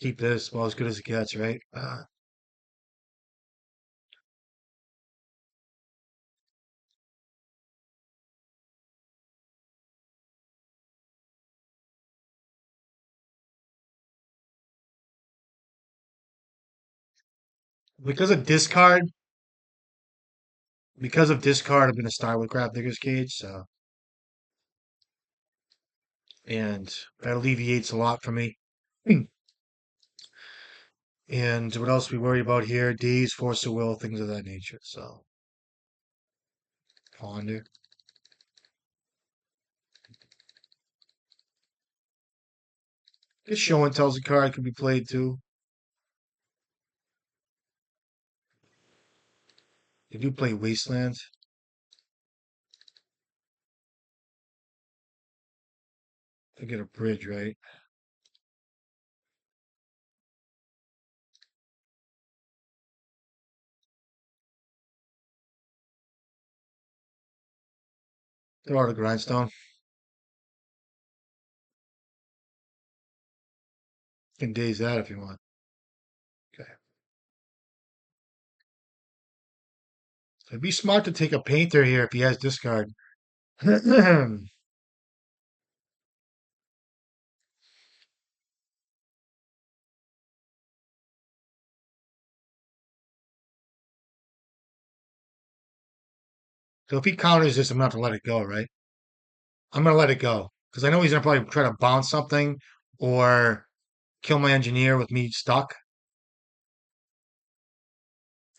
Keep this. Well, as good as it gets, right? Because of discard, I'm gonna start with Grab Digger's Cage. So, and that alleviates a lot for me. Hmm. And what else we worry about here? Days, Force of Will, things of that nature. So, ponder. This show and tells a card could be played too. They do play Wasteland. They get a bridge, right? They're out of Grindstone. You can daze that if you want. Okay. It'd be smart to take a painter here if he has discard. So if he counters this, I'm gonna have to let it go, right? I'm gonna let it go because I know he's gonna probably try to bounce something or kill my engineer with me stuck.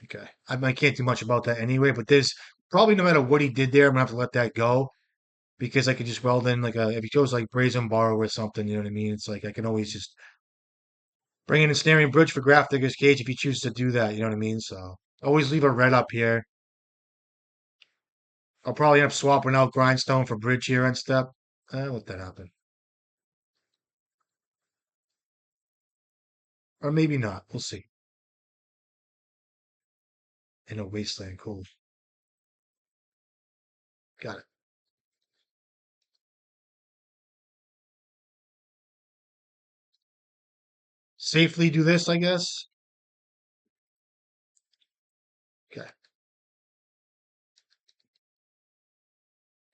Okay, I can't do much about that anyway. But there's probably no matter what he did there, I'm gonna have to let that go because I could just weld in like a if he chose like Brazen Borrow or something. You know what I mean? It's like I can always just bring in a Snaring Bridge for Graph Digger's Cage if he chooses to do that. You know what I mean? So always leave a red up here. I'll probably end up swapping out Grindstone for Bridge here on step. Let that happen. Or maybe not. We'll see. In a wasteland, cool. Got it. Safely do this, I guess. Okay.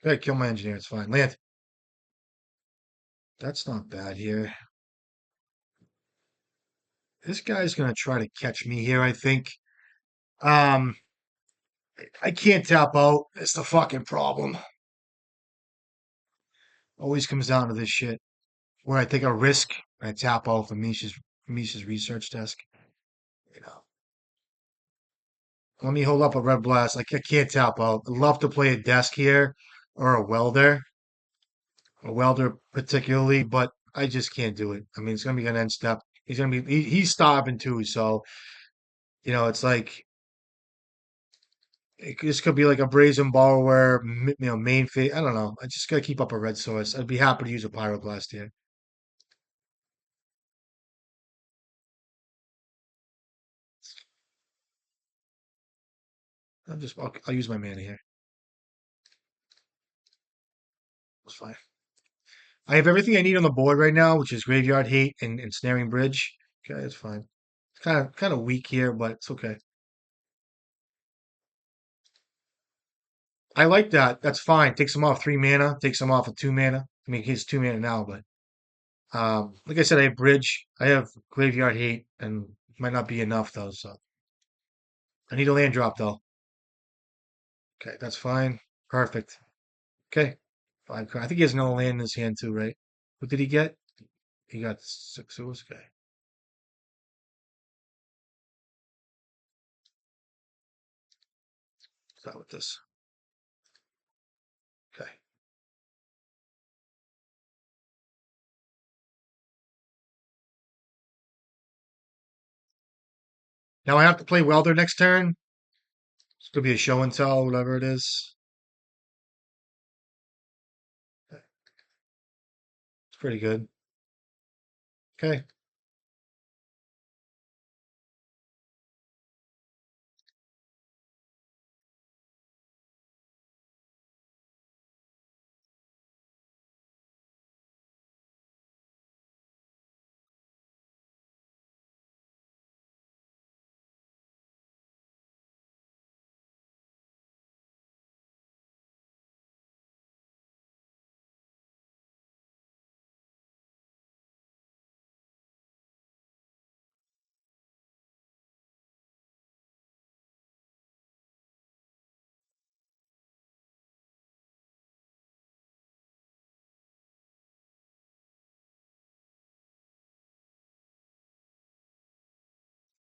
Go ahead, kill my engineer. It's fine. Land. That's not bad here. This guy's gonna try to catch me here, I think. Um, I can't tap out. It's the fucking problem. Always comes down to this shit. Where I take a risk, I tap out from Misha's research desk. You know. Let me hold up a red blast. I can't tap out. I'd love to play a desk here or a welder particularly, but I just can't do it. I mean, it's gonna be an end step. He's starving too, so it's like this could be like a brazen borrower, main fate. I don't know. I just gotta keep up a red source. I'd be happy to use a pyroblast here. I'll use my mana here. It's fine. I have everything I need on the board right now, which is Graveyard Hate and Snaring Bridge. Okay, it's fine. It's kind of weak here, but it's okay. I like that. That's fine. Takes him off 3 mana. Takes him off of 2 mana. I mean, he's 2 mana now, but like I said, I have Bridge. I have Graveyard Hate, and might not be enough though. So I need a land drop though. Okay, that's fine. Perfect. Okay, fine. I think he has no land in his hand too, right? What did he get? He got 6. It was okay. Start with this. Okay. Now I have to play Welder next turn. It's gonna be a show and tell, whatever it is. It's pretty good. Okay.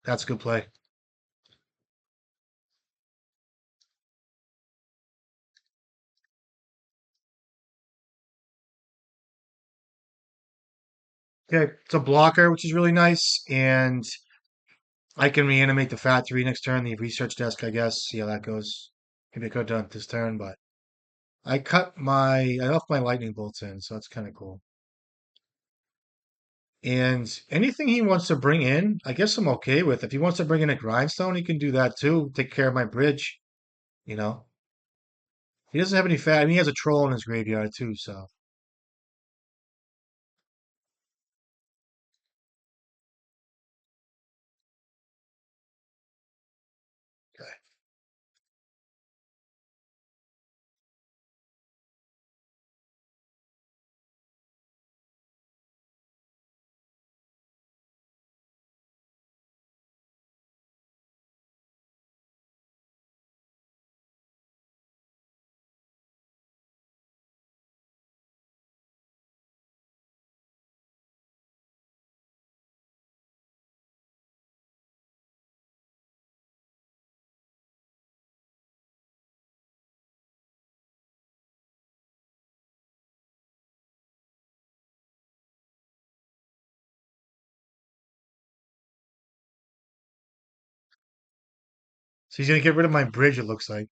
That's a good play. Okay, it's a blocker, which is really nice, and I can reanimate the fat three next turn. The research desk, I guess. See how that goes. Maybe I could have done it this turn, but I left my lightning bolts in, so that's kind of cool. And anything he wants to bring in, I guess I'm okay with. If he wants to bring in a grindstone, he can do that too. Take care of my bridge, you know. He doesn't have any fat. I mean, he has a troll in his graveyard too, so okay. So he's gonna get rid of my bridge. It looks like.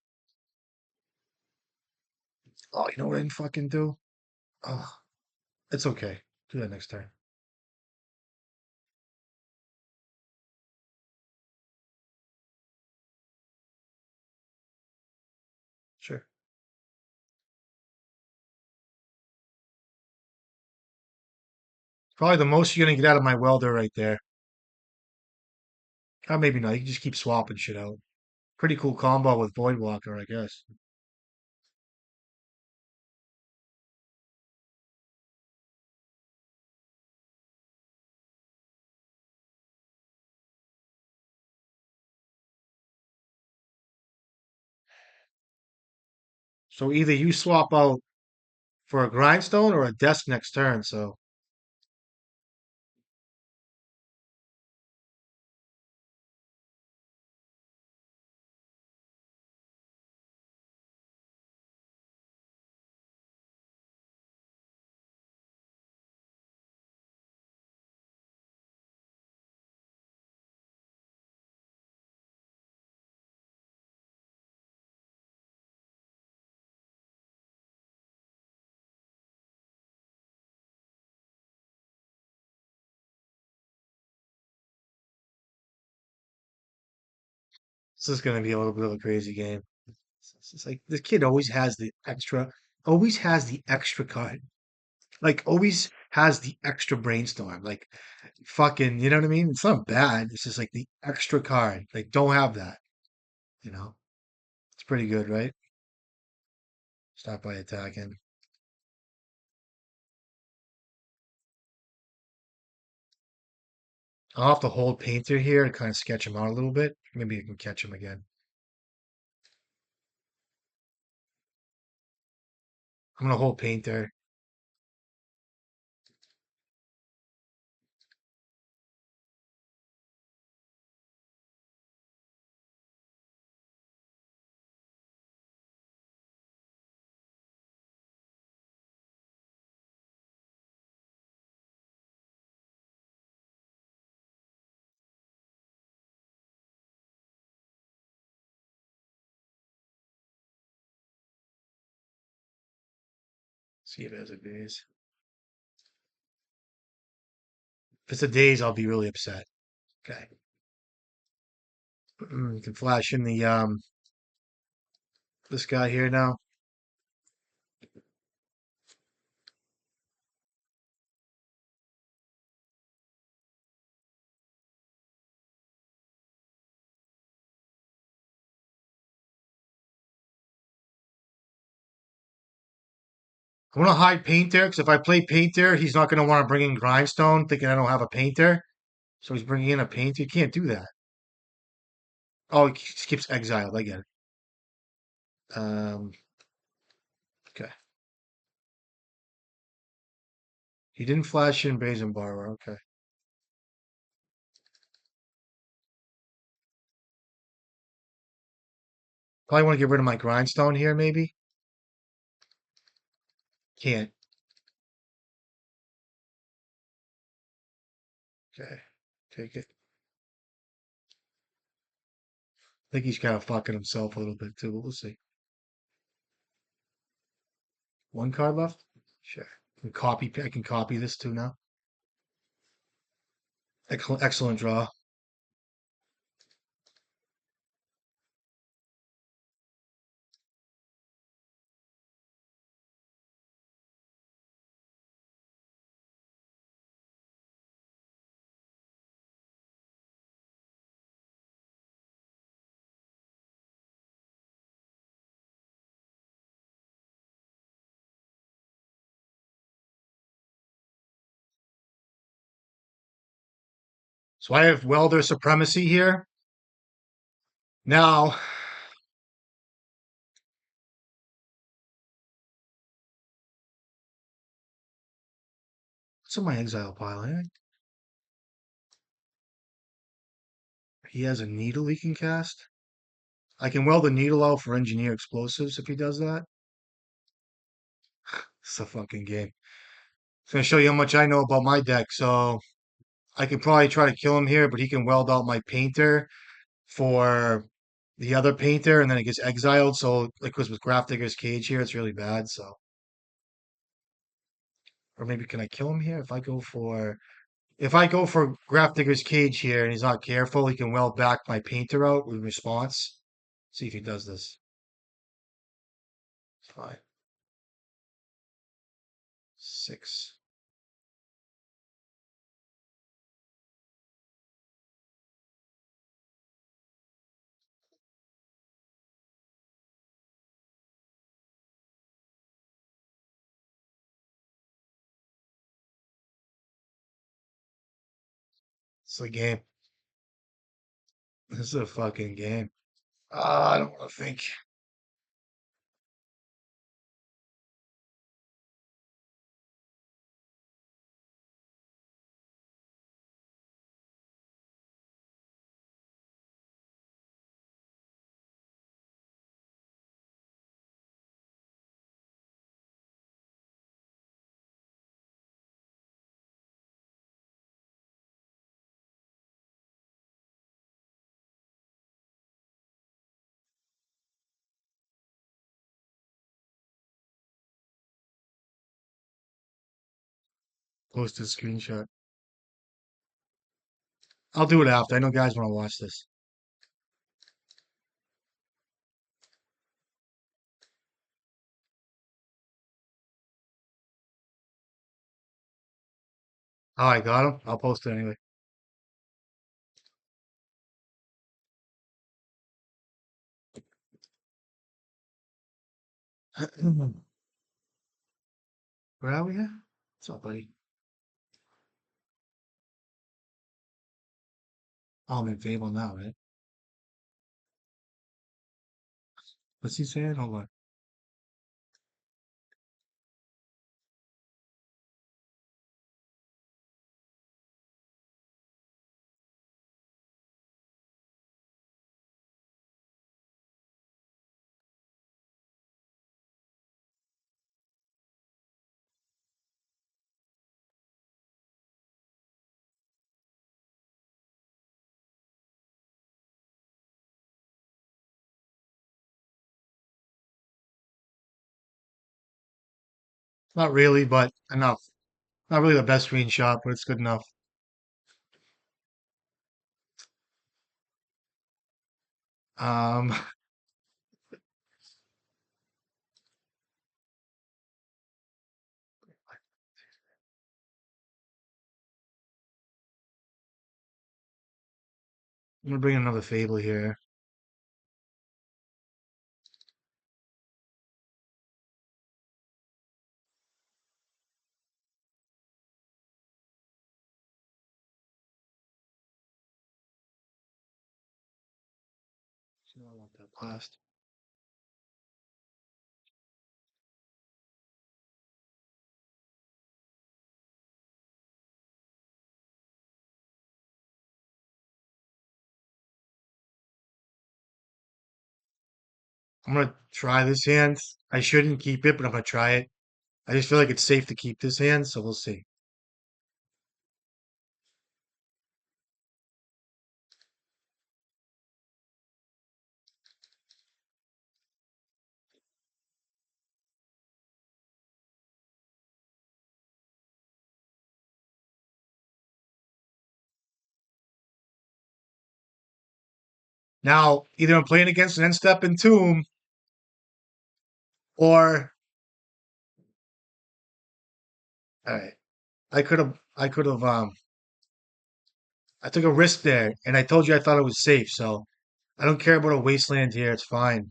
Oh, you know what I didn't fucking do? Oh, it's okay. Do that next turn. Sure. Probably the most you're gonna get out of my welder right there. Maybe not. You can just keep swapping shit out. Pretty cool combo with Voidwalker, I guess. So either you swap out for a grindstone or a desk next turn. So this is gonna be a little bit of a crazy game. It's just like this kid always has the extra card. Like always has the extra brainstorm. Like fucking, you know what I mean? It's not bad. It's just like the extra card. Like don't have that. You know, it's pretty good, right? Start by attacking. I'll have to hold Painter here to kind of sketch him out a little bit. Maybe I can catch him again. I'm gonna hold Painter. See if it has a daze. If it's a daze, I'll be really upset. Okay. You can flash in the this guy here now. I'm gonna hide Painter because if I play Painter, he's not gonna want to bring in Grindstone, thinking I don't have a Painter. So he's bringing in a Painter. You can't do that. Oh, he skips exiled. I get it. Um, okay. He didn't flash in Brazen Borrower. Okay. Probably want to get rid of my grindstone here, maybe. Can't. Okay, take it. I think he's kind of fucking himself a little bit too, but we'll see. One card left? Sure. I can copy this too now. Excellent draw. So I have welder supremacy here. Now, what's in my exile pile? Eh? He has a needle he can cast. I can weld a needle out for engineer explosives if he does that. It's a fucking game. It's gonna show you how much I know about my deck. So I could probably try to kill him here, but he can weld out my painter for the other painter, and then it gets exiled. So, like, because with Grafdigger's Cage here, it's really bad. So, or maybe can I kill him here if I go for Grafdigger's Cage here and he's not careful, he can weld back my painter out with response. See if he does this. Five, six. It's a game. This is a fucking game. I don't want to think. Post a screenshot. I'll do it after. I know guys want to watch this. Oh, I got him. I'll post it anyway. Where are we at? What's up, buddy? Oh, I'm in Fable now, right? What's he saying? Hold on. Not really, but enough. Not really the best screenshot, but it's good enough. Um, I'm gonna bring another Fable here. I don't want that blast. I'm gonna try this hand. I shouldn't keep it, but I'm gonna try it. I just feel like it's safe to keep this hand, so we'll see. Now, either I'm playing against an end step Entomb, or all right, I could have I took a risk there, and I told you I thought it was safe, so I don't care about a wasteland here. It's fine.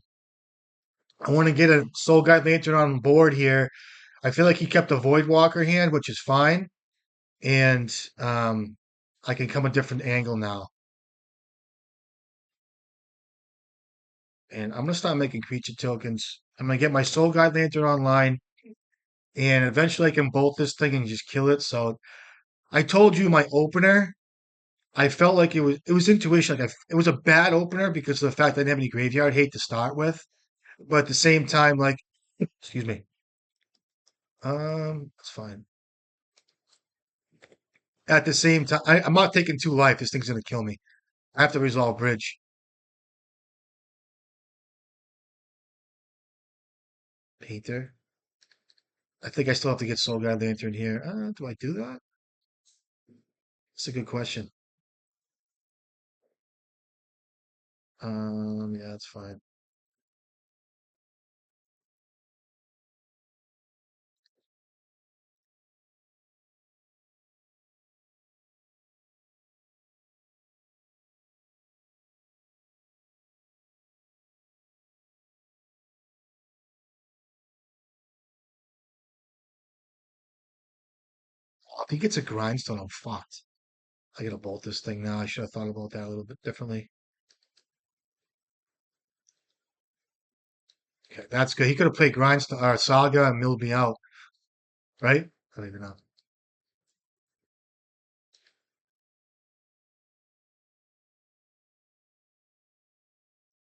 I want to get a Soul Guide Lantern on board here. I feel like he kept a Void Walker hand, which is fine, and I can come a different angle now. And I'm gonna start making creature tokens. I'm gonna get my Soul Guide Lantern online, and eventually I can bolt this thing and just kill it. So I told you my opener. I felt like it was intuition. Like it was a bad opener because of the fact I didn't have any graveyard hate to start with. But at the same time, like, excuse me, that's fine. At the same time, I'm not taking two life. This thing's gonna kill me. I have to resolve bridge. Painter. I think I still have to get Soul Guide Lantern here. Do I do that? That's a good question. Yeah, that's fine. If he gets a grindstone, I'm fucked. I gotta bolt this thing now. I should have thought about that a little bit differently. Okay, that's good. He could have played grindstone or saga and milled me out, right? I don't even know.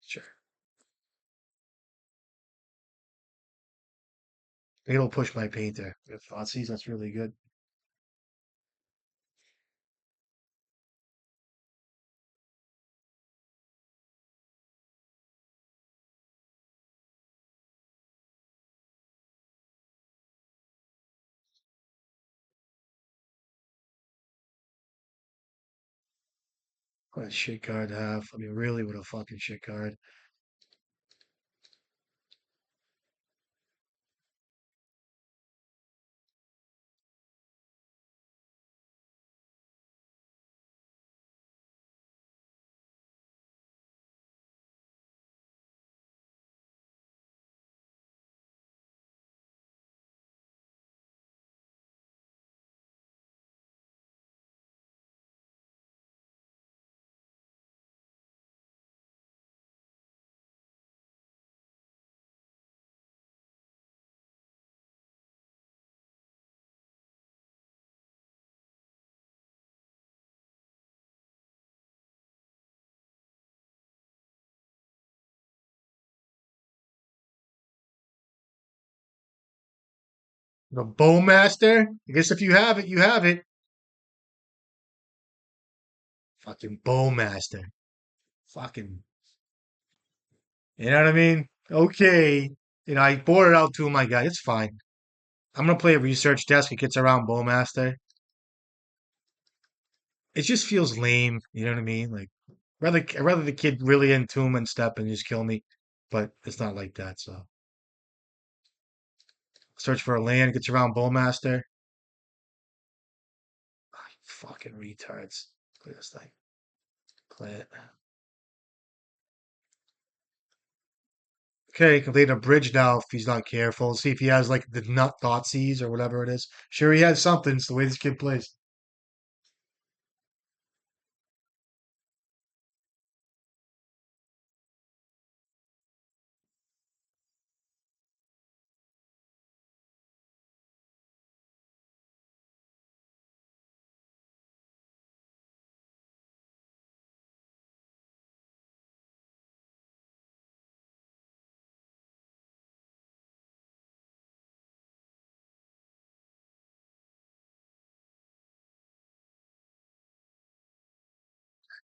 Sure. It'll push my painter. With Thoughtseize, that's really good. What a shit card to have. I mean, really, what a fucking shit card. The Bowmaster? I guess if you have it, you have it. Fucking Bowmaster. Fucking, you know what I mean? Okay. I bought it out to my guy. It's fine. I'm gonna play a research desk. It gets around Bowmaster. It just feels lame. You know what I mean? Like, I'd rather the kid really entomb and step and just kill me, but it's not like that. So search for a land, gets around Bowmaster. Ah, fucking retards. Play this thing. Play it. Okay, complete a bridge now if he's not careful. See if he has like the nut Thoughtseize or whatever it is. Sure, he has something. It's the way this kid plays.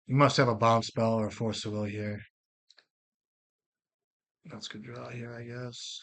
You must have a bomb spell or a force of will here. That's good draw here, I guess.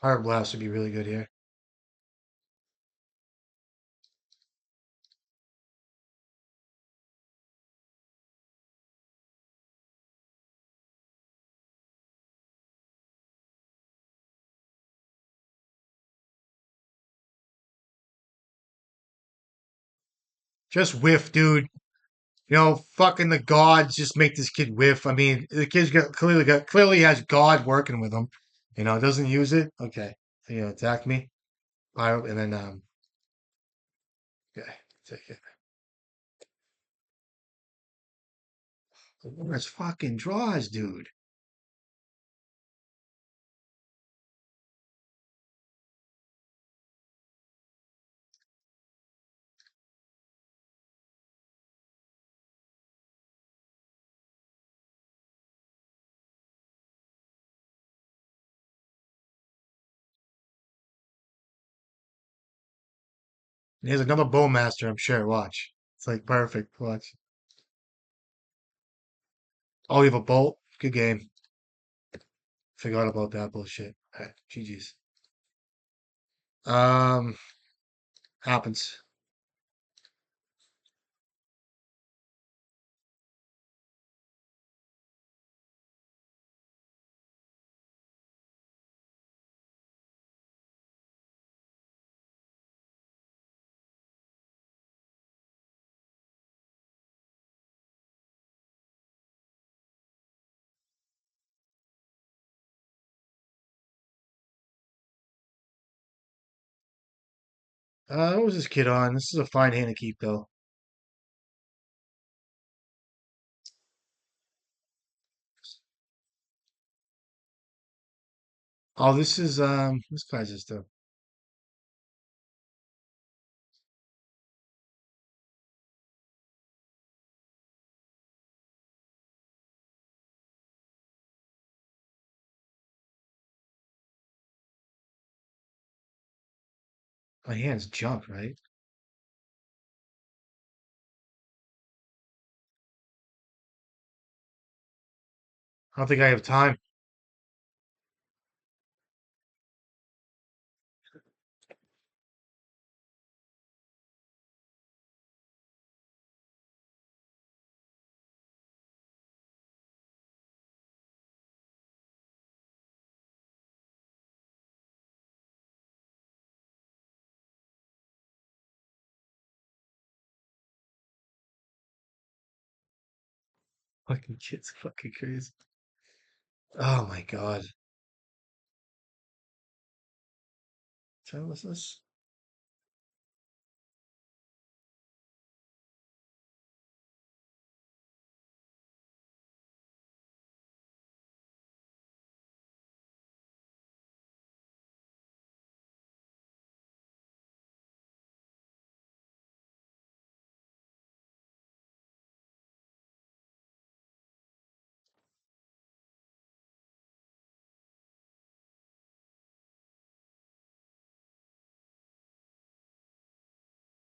Fire Blast would be really good here. Just whiff, dude. Fucking the gods just make this kid whiff. I mean, the kid's clearly has God working with him. Doesn't use it. Okay, attack me. Fire, and then okay, take it. Where's fucking draws, dude? Here's another Bowmaster, I'm sure. Watch. It's like perfect. Watch. Oh, you have a bolt? Good game. Forgot about that bullshit. GG's. Um, happens. What was this kid on? This is a fine hand to keep, though. Oh, this guy's just a. My hand's junk, right? I don't think I have time. Fucking kid's fucking crazy. Oh my god. What was this?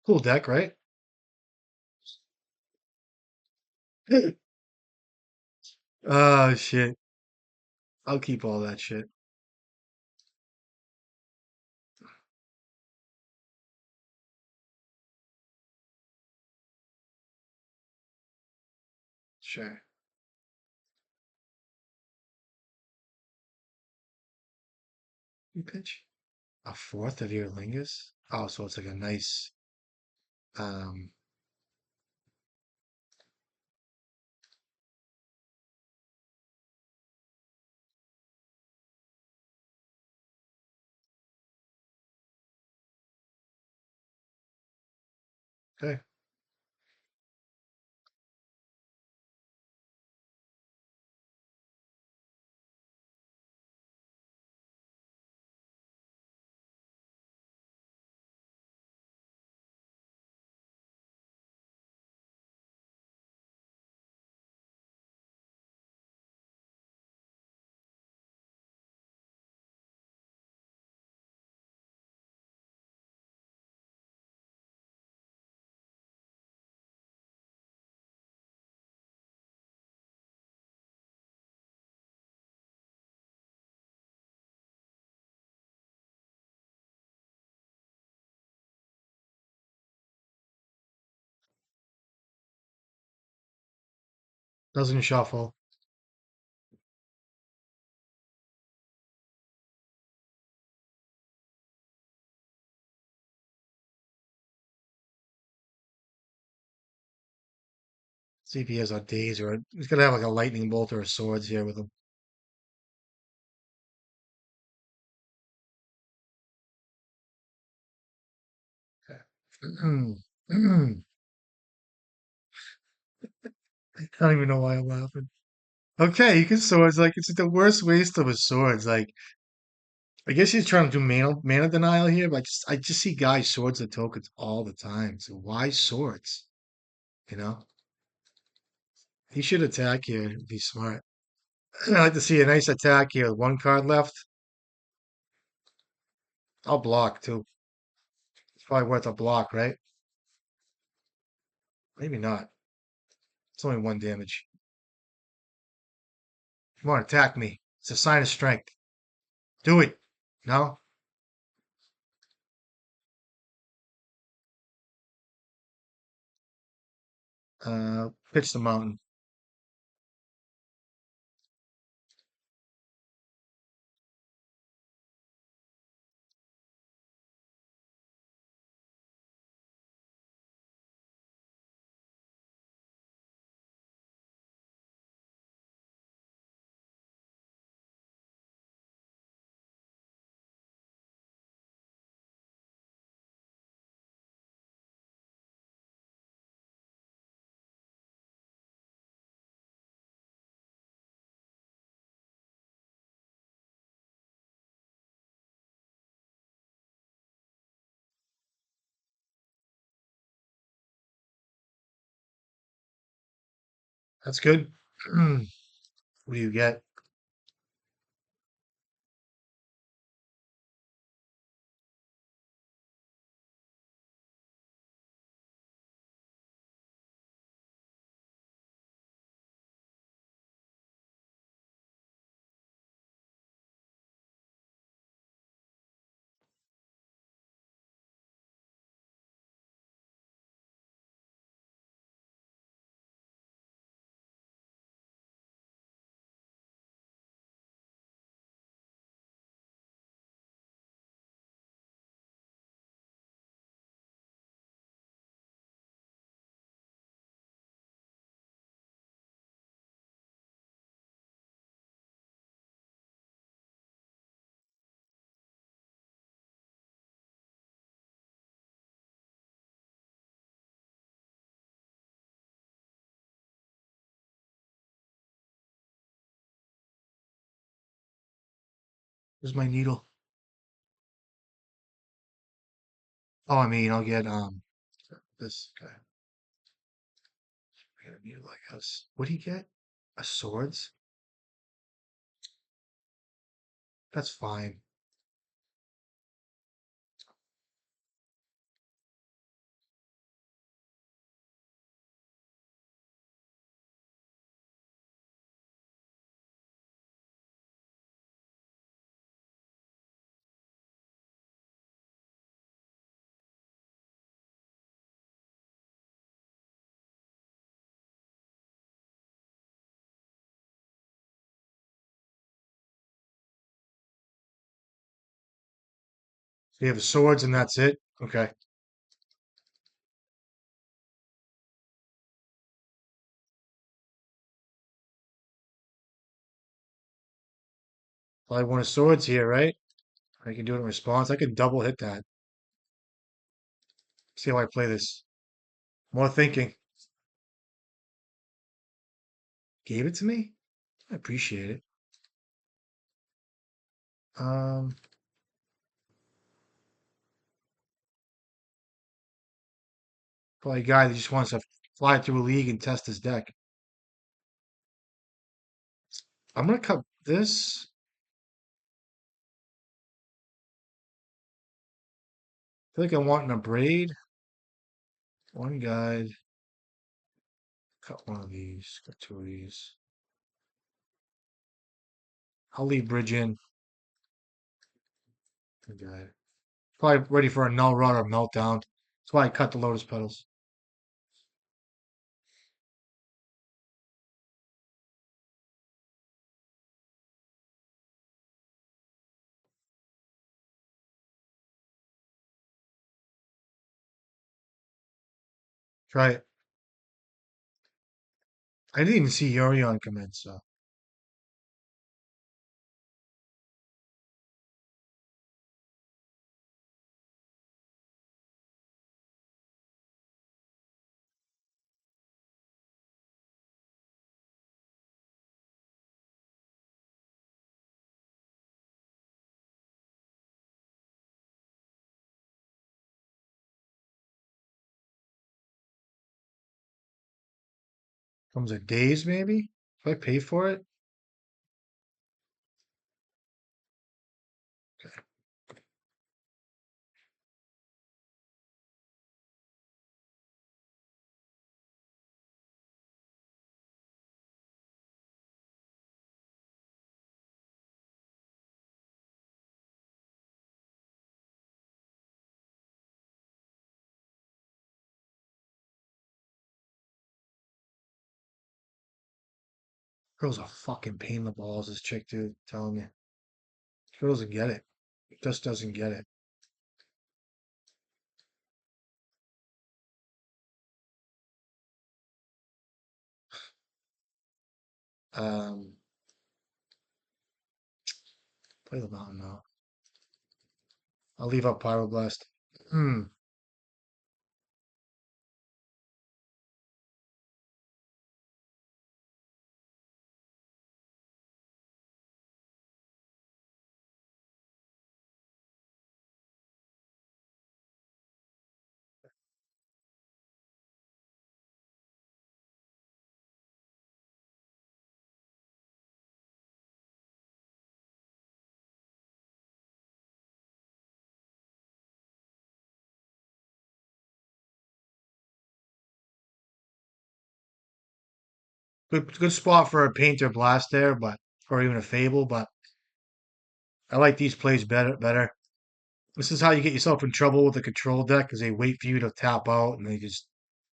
Cool deck, right? Oh shit. I'll keep all that shit. Sure. You pitch a fourth of your lingus. Oh, so it's like a nice. Um. Okay. Doesn't shuffle. See if he has a daze or he's gonna have like a lightning bolt or a swords here with him. Okay. I don't even know why I'm laughing. Okay, you can swords like it's the worst waste of a swords. Like I guess he's trying to do mana denial here, but I just see guys swords and tokens all the time. So why swords? You know, he should attack here. Be smart. I like to see a nice attack here. One card left. I'll block too. It's probably worth a block, right? Maybe not. It's only one damage. Come on, attack me. It's a sign of strength. Do it. No? Pitch the mountain. That's good. What do you get? Where's my needle? Oh, I mean, I'll get this guy. I got a needle like us. What do you get? A swords? That's fine. You have swords and that's it. Okay. Well, I want swords here, right? I can do it in response. I can double hit that. See how I play this. More thinking. Gave it to me? I appreciate it. Um, Probably a guy that just wants to fly through a league and test his deck. I'm gonna cut this. I feel like I want an braid. One guide. Cut one of these. Cut two of these. I'll leave bridge in. One guide. Probably ready for a null run or meltdown. That's why I cut the lotus petals. Try it. I didn't even see Yorion come in, so comes a days maybe. If I pay for it, girl's a fucking pain in the balls. This chick, dude, telling me she doesn't get it. Just doesn't get it. Um, Play the mountain now. I'll leave up Pyroblast. Hmm. Good spot for a painter blast there, but or even a fable, but I like these plays better. This is how you get yourself in trouble with a control deck because they wait for you to tap out and they just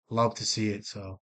love to see it. So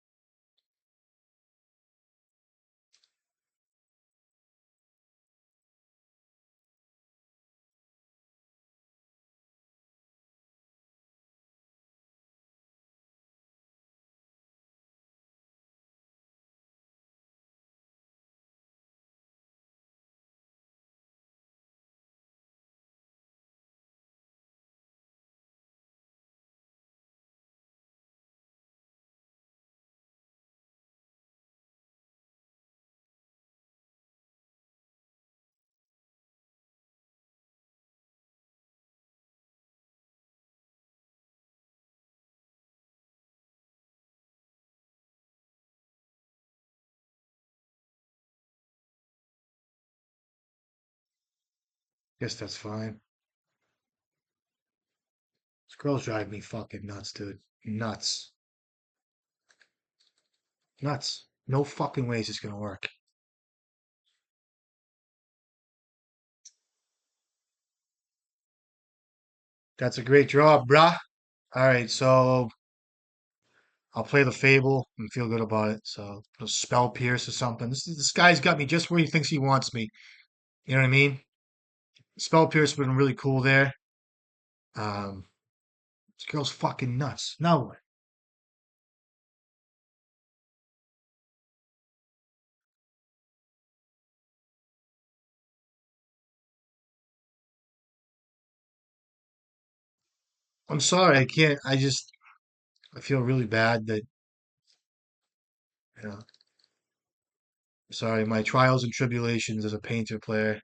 guess that's fine. This girl's driving me fucking nuts, dude. Nuts. Nuts. No fucking ways it's gonna work. That's a great draw, bruh. All right, so I'll play the Fable and feel good about it. So a Spell Pierce or something. This guy's got me just where he thinks he wants me. You know what I mean? Spell Pierce would have been really cool there. Um, this girl's fucking nuts. Now what? I'm sorry, I can't. I feel really bad that, you know, sorry, my trials and tribulations as a painter player.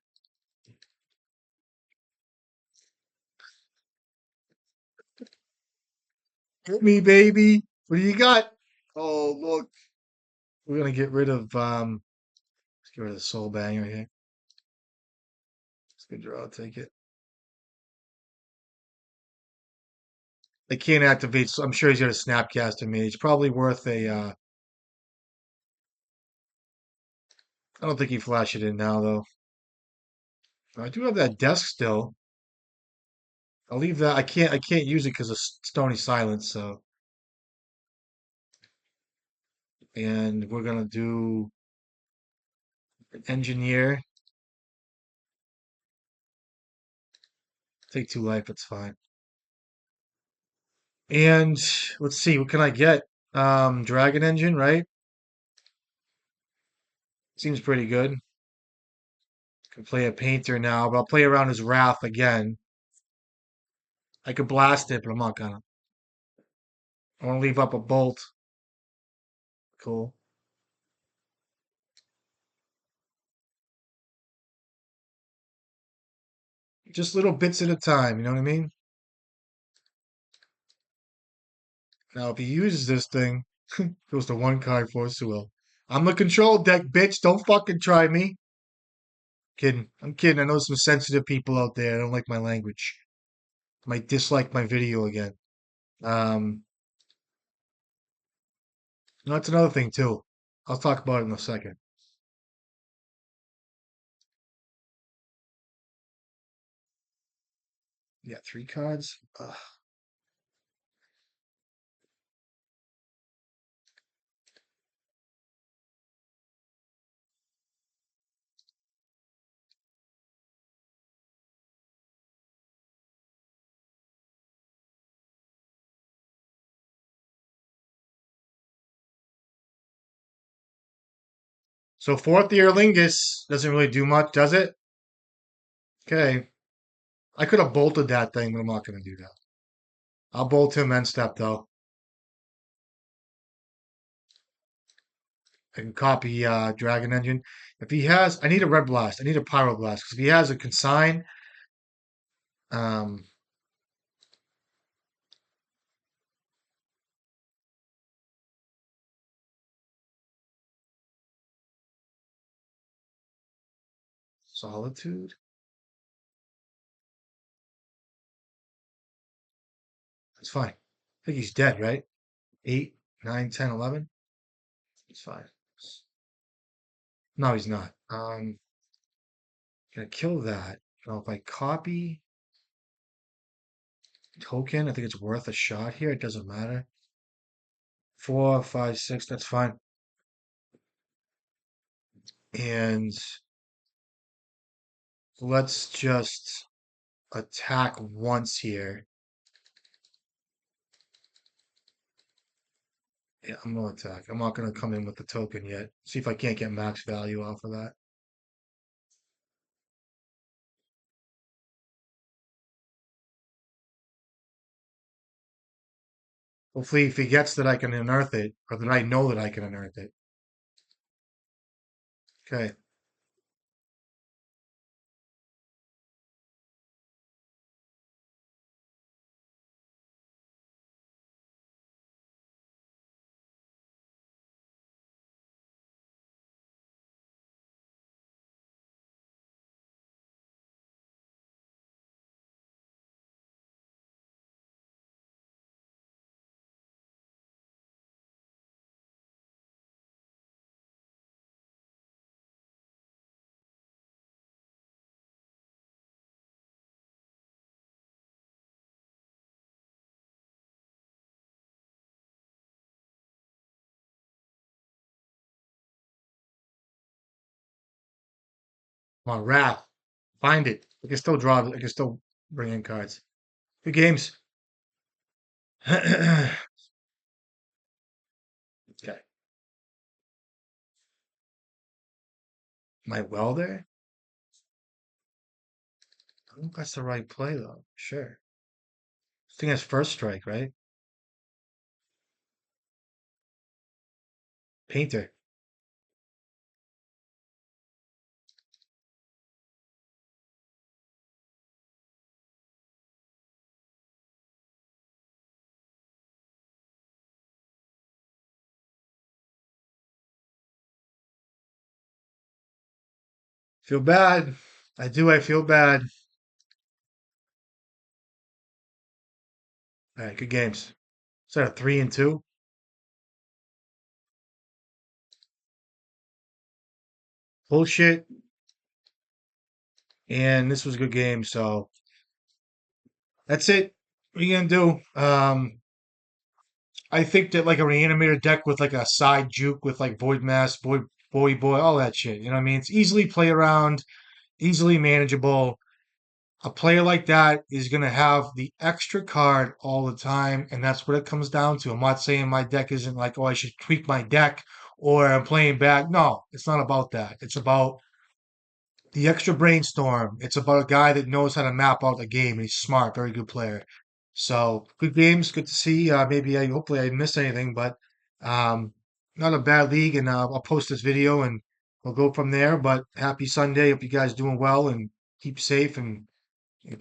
Hit me, baby. What do you got? Oh, look. We're gonna get rid of let's get rid of the soul banger here. It's a good draw, I'll take it. I can't activate, so I'm sure he's got a Snapcaster Mage. Probably worth a I don't think he flash it in now though. I do have that desk still. I'll leave that. I can't use it because of Stony Silence, so and we're gonna do engineer. Take 2 life, it's fine. And let's see, what can I get? Dragon Engine, right? Seems pretty good. Can play a painter now, but I'll play around his Wrath again. I could blast it, but I'm not gonna. I want to leave up a bolt. Cool. Just little bits at a time, you know what I mean? Now, if he uses this thing, goes to 1 card force to will. I'm the control deck, bitch. Don't fucking try me. Kidding. I'm kidding. I know some sensitive people out there. I don't like my language. Might dislike my video again. Um, that's another thing too. I'll talk about it in a second. Yeah, 3 cards. Ugh. So fourth year Lingus doesn't really do much, does it? Okay. I could have bolted that thing, but I'm not going to do that. I'll bolt him end step though. I can copy Dragon Engine. If he has, I need a Red Blast. I need a Pyro Blast because if he has a consign, um, Solitude. That's fine. I think he's dead, right? 8, 9, 10, 11. It's fine. No, he's not. Gonna kill that. Now, if I copy token, I think it's worth a shot here. It doesn't matter. 4, 5, 6. That's fine. And let's just attack once here. Yeah, I'm gonna attack. I'm not gonna come in with the token yet. See if I can't get max value off of that. Hopefully, if he gets that I can unearth it, or that I know that I can unearth it. Okay. Come on, Wrath. Find it. I can still draw. I can still bring in cards. Good games. Okay. My welder? I think that's the right play though. Sure. I think that's first strike, right? Painter. Feel bad. I do. I feel bad. All right. Good games. Is that a 3-2? Bullshit. And this was a good game. So that's it. What are you gonna do? I think that like a reanimator deck with like a side juke with like void mass, boy, all that shit. You know what I mean? It's easily play around, easily manageable. A player like that is going to have the extra card all the time, and that's what it comes down to. I'm not saying my deck isn't like, oh, I should tweak my deck or I'm playing bad. No, it's not about that. It's about the extra brainstorm. It's about a guy that knows how to map out the game. And he's smart, very good player. So good games, good to see. Maybe I hopefully I didn't miss anything, but um, not a bad league. And I'll post this video and we'll go from there. But happy Sunday. Hope you guys doing well and keep safe and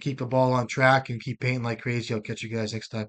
keep the ball on track and keep painting like crazy. I'll catch you guys next time.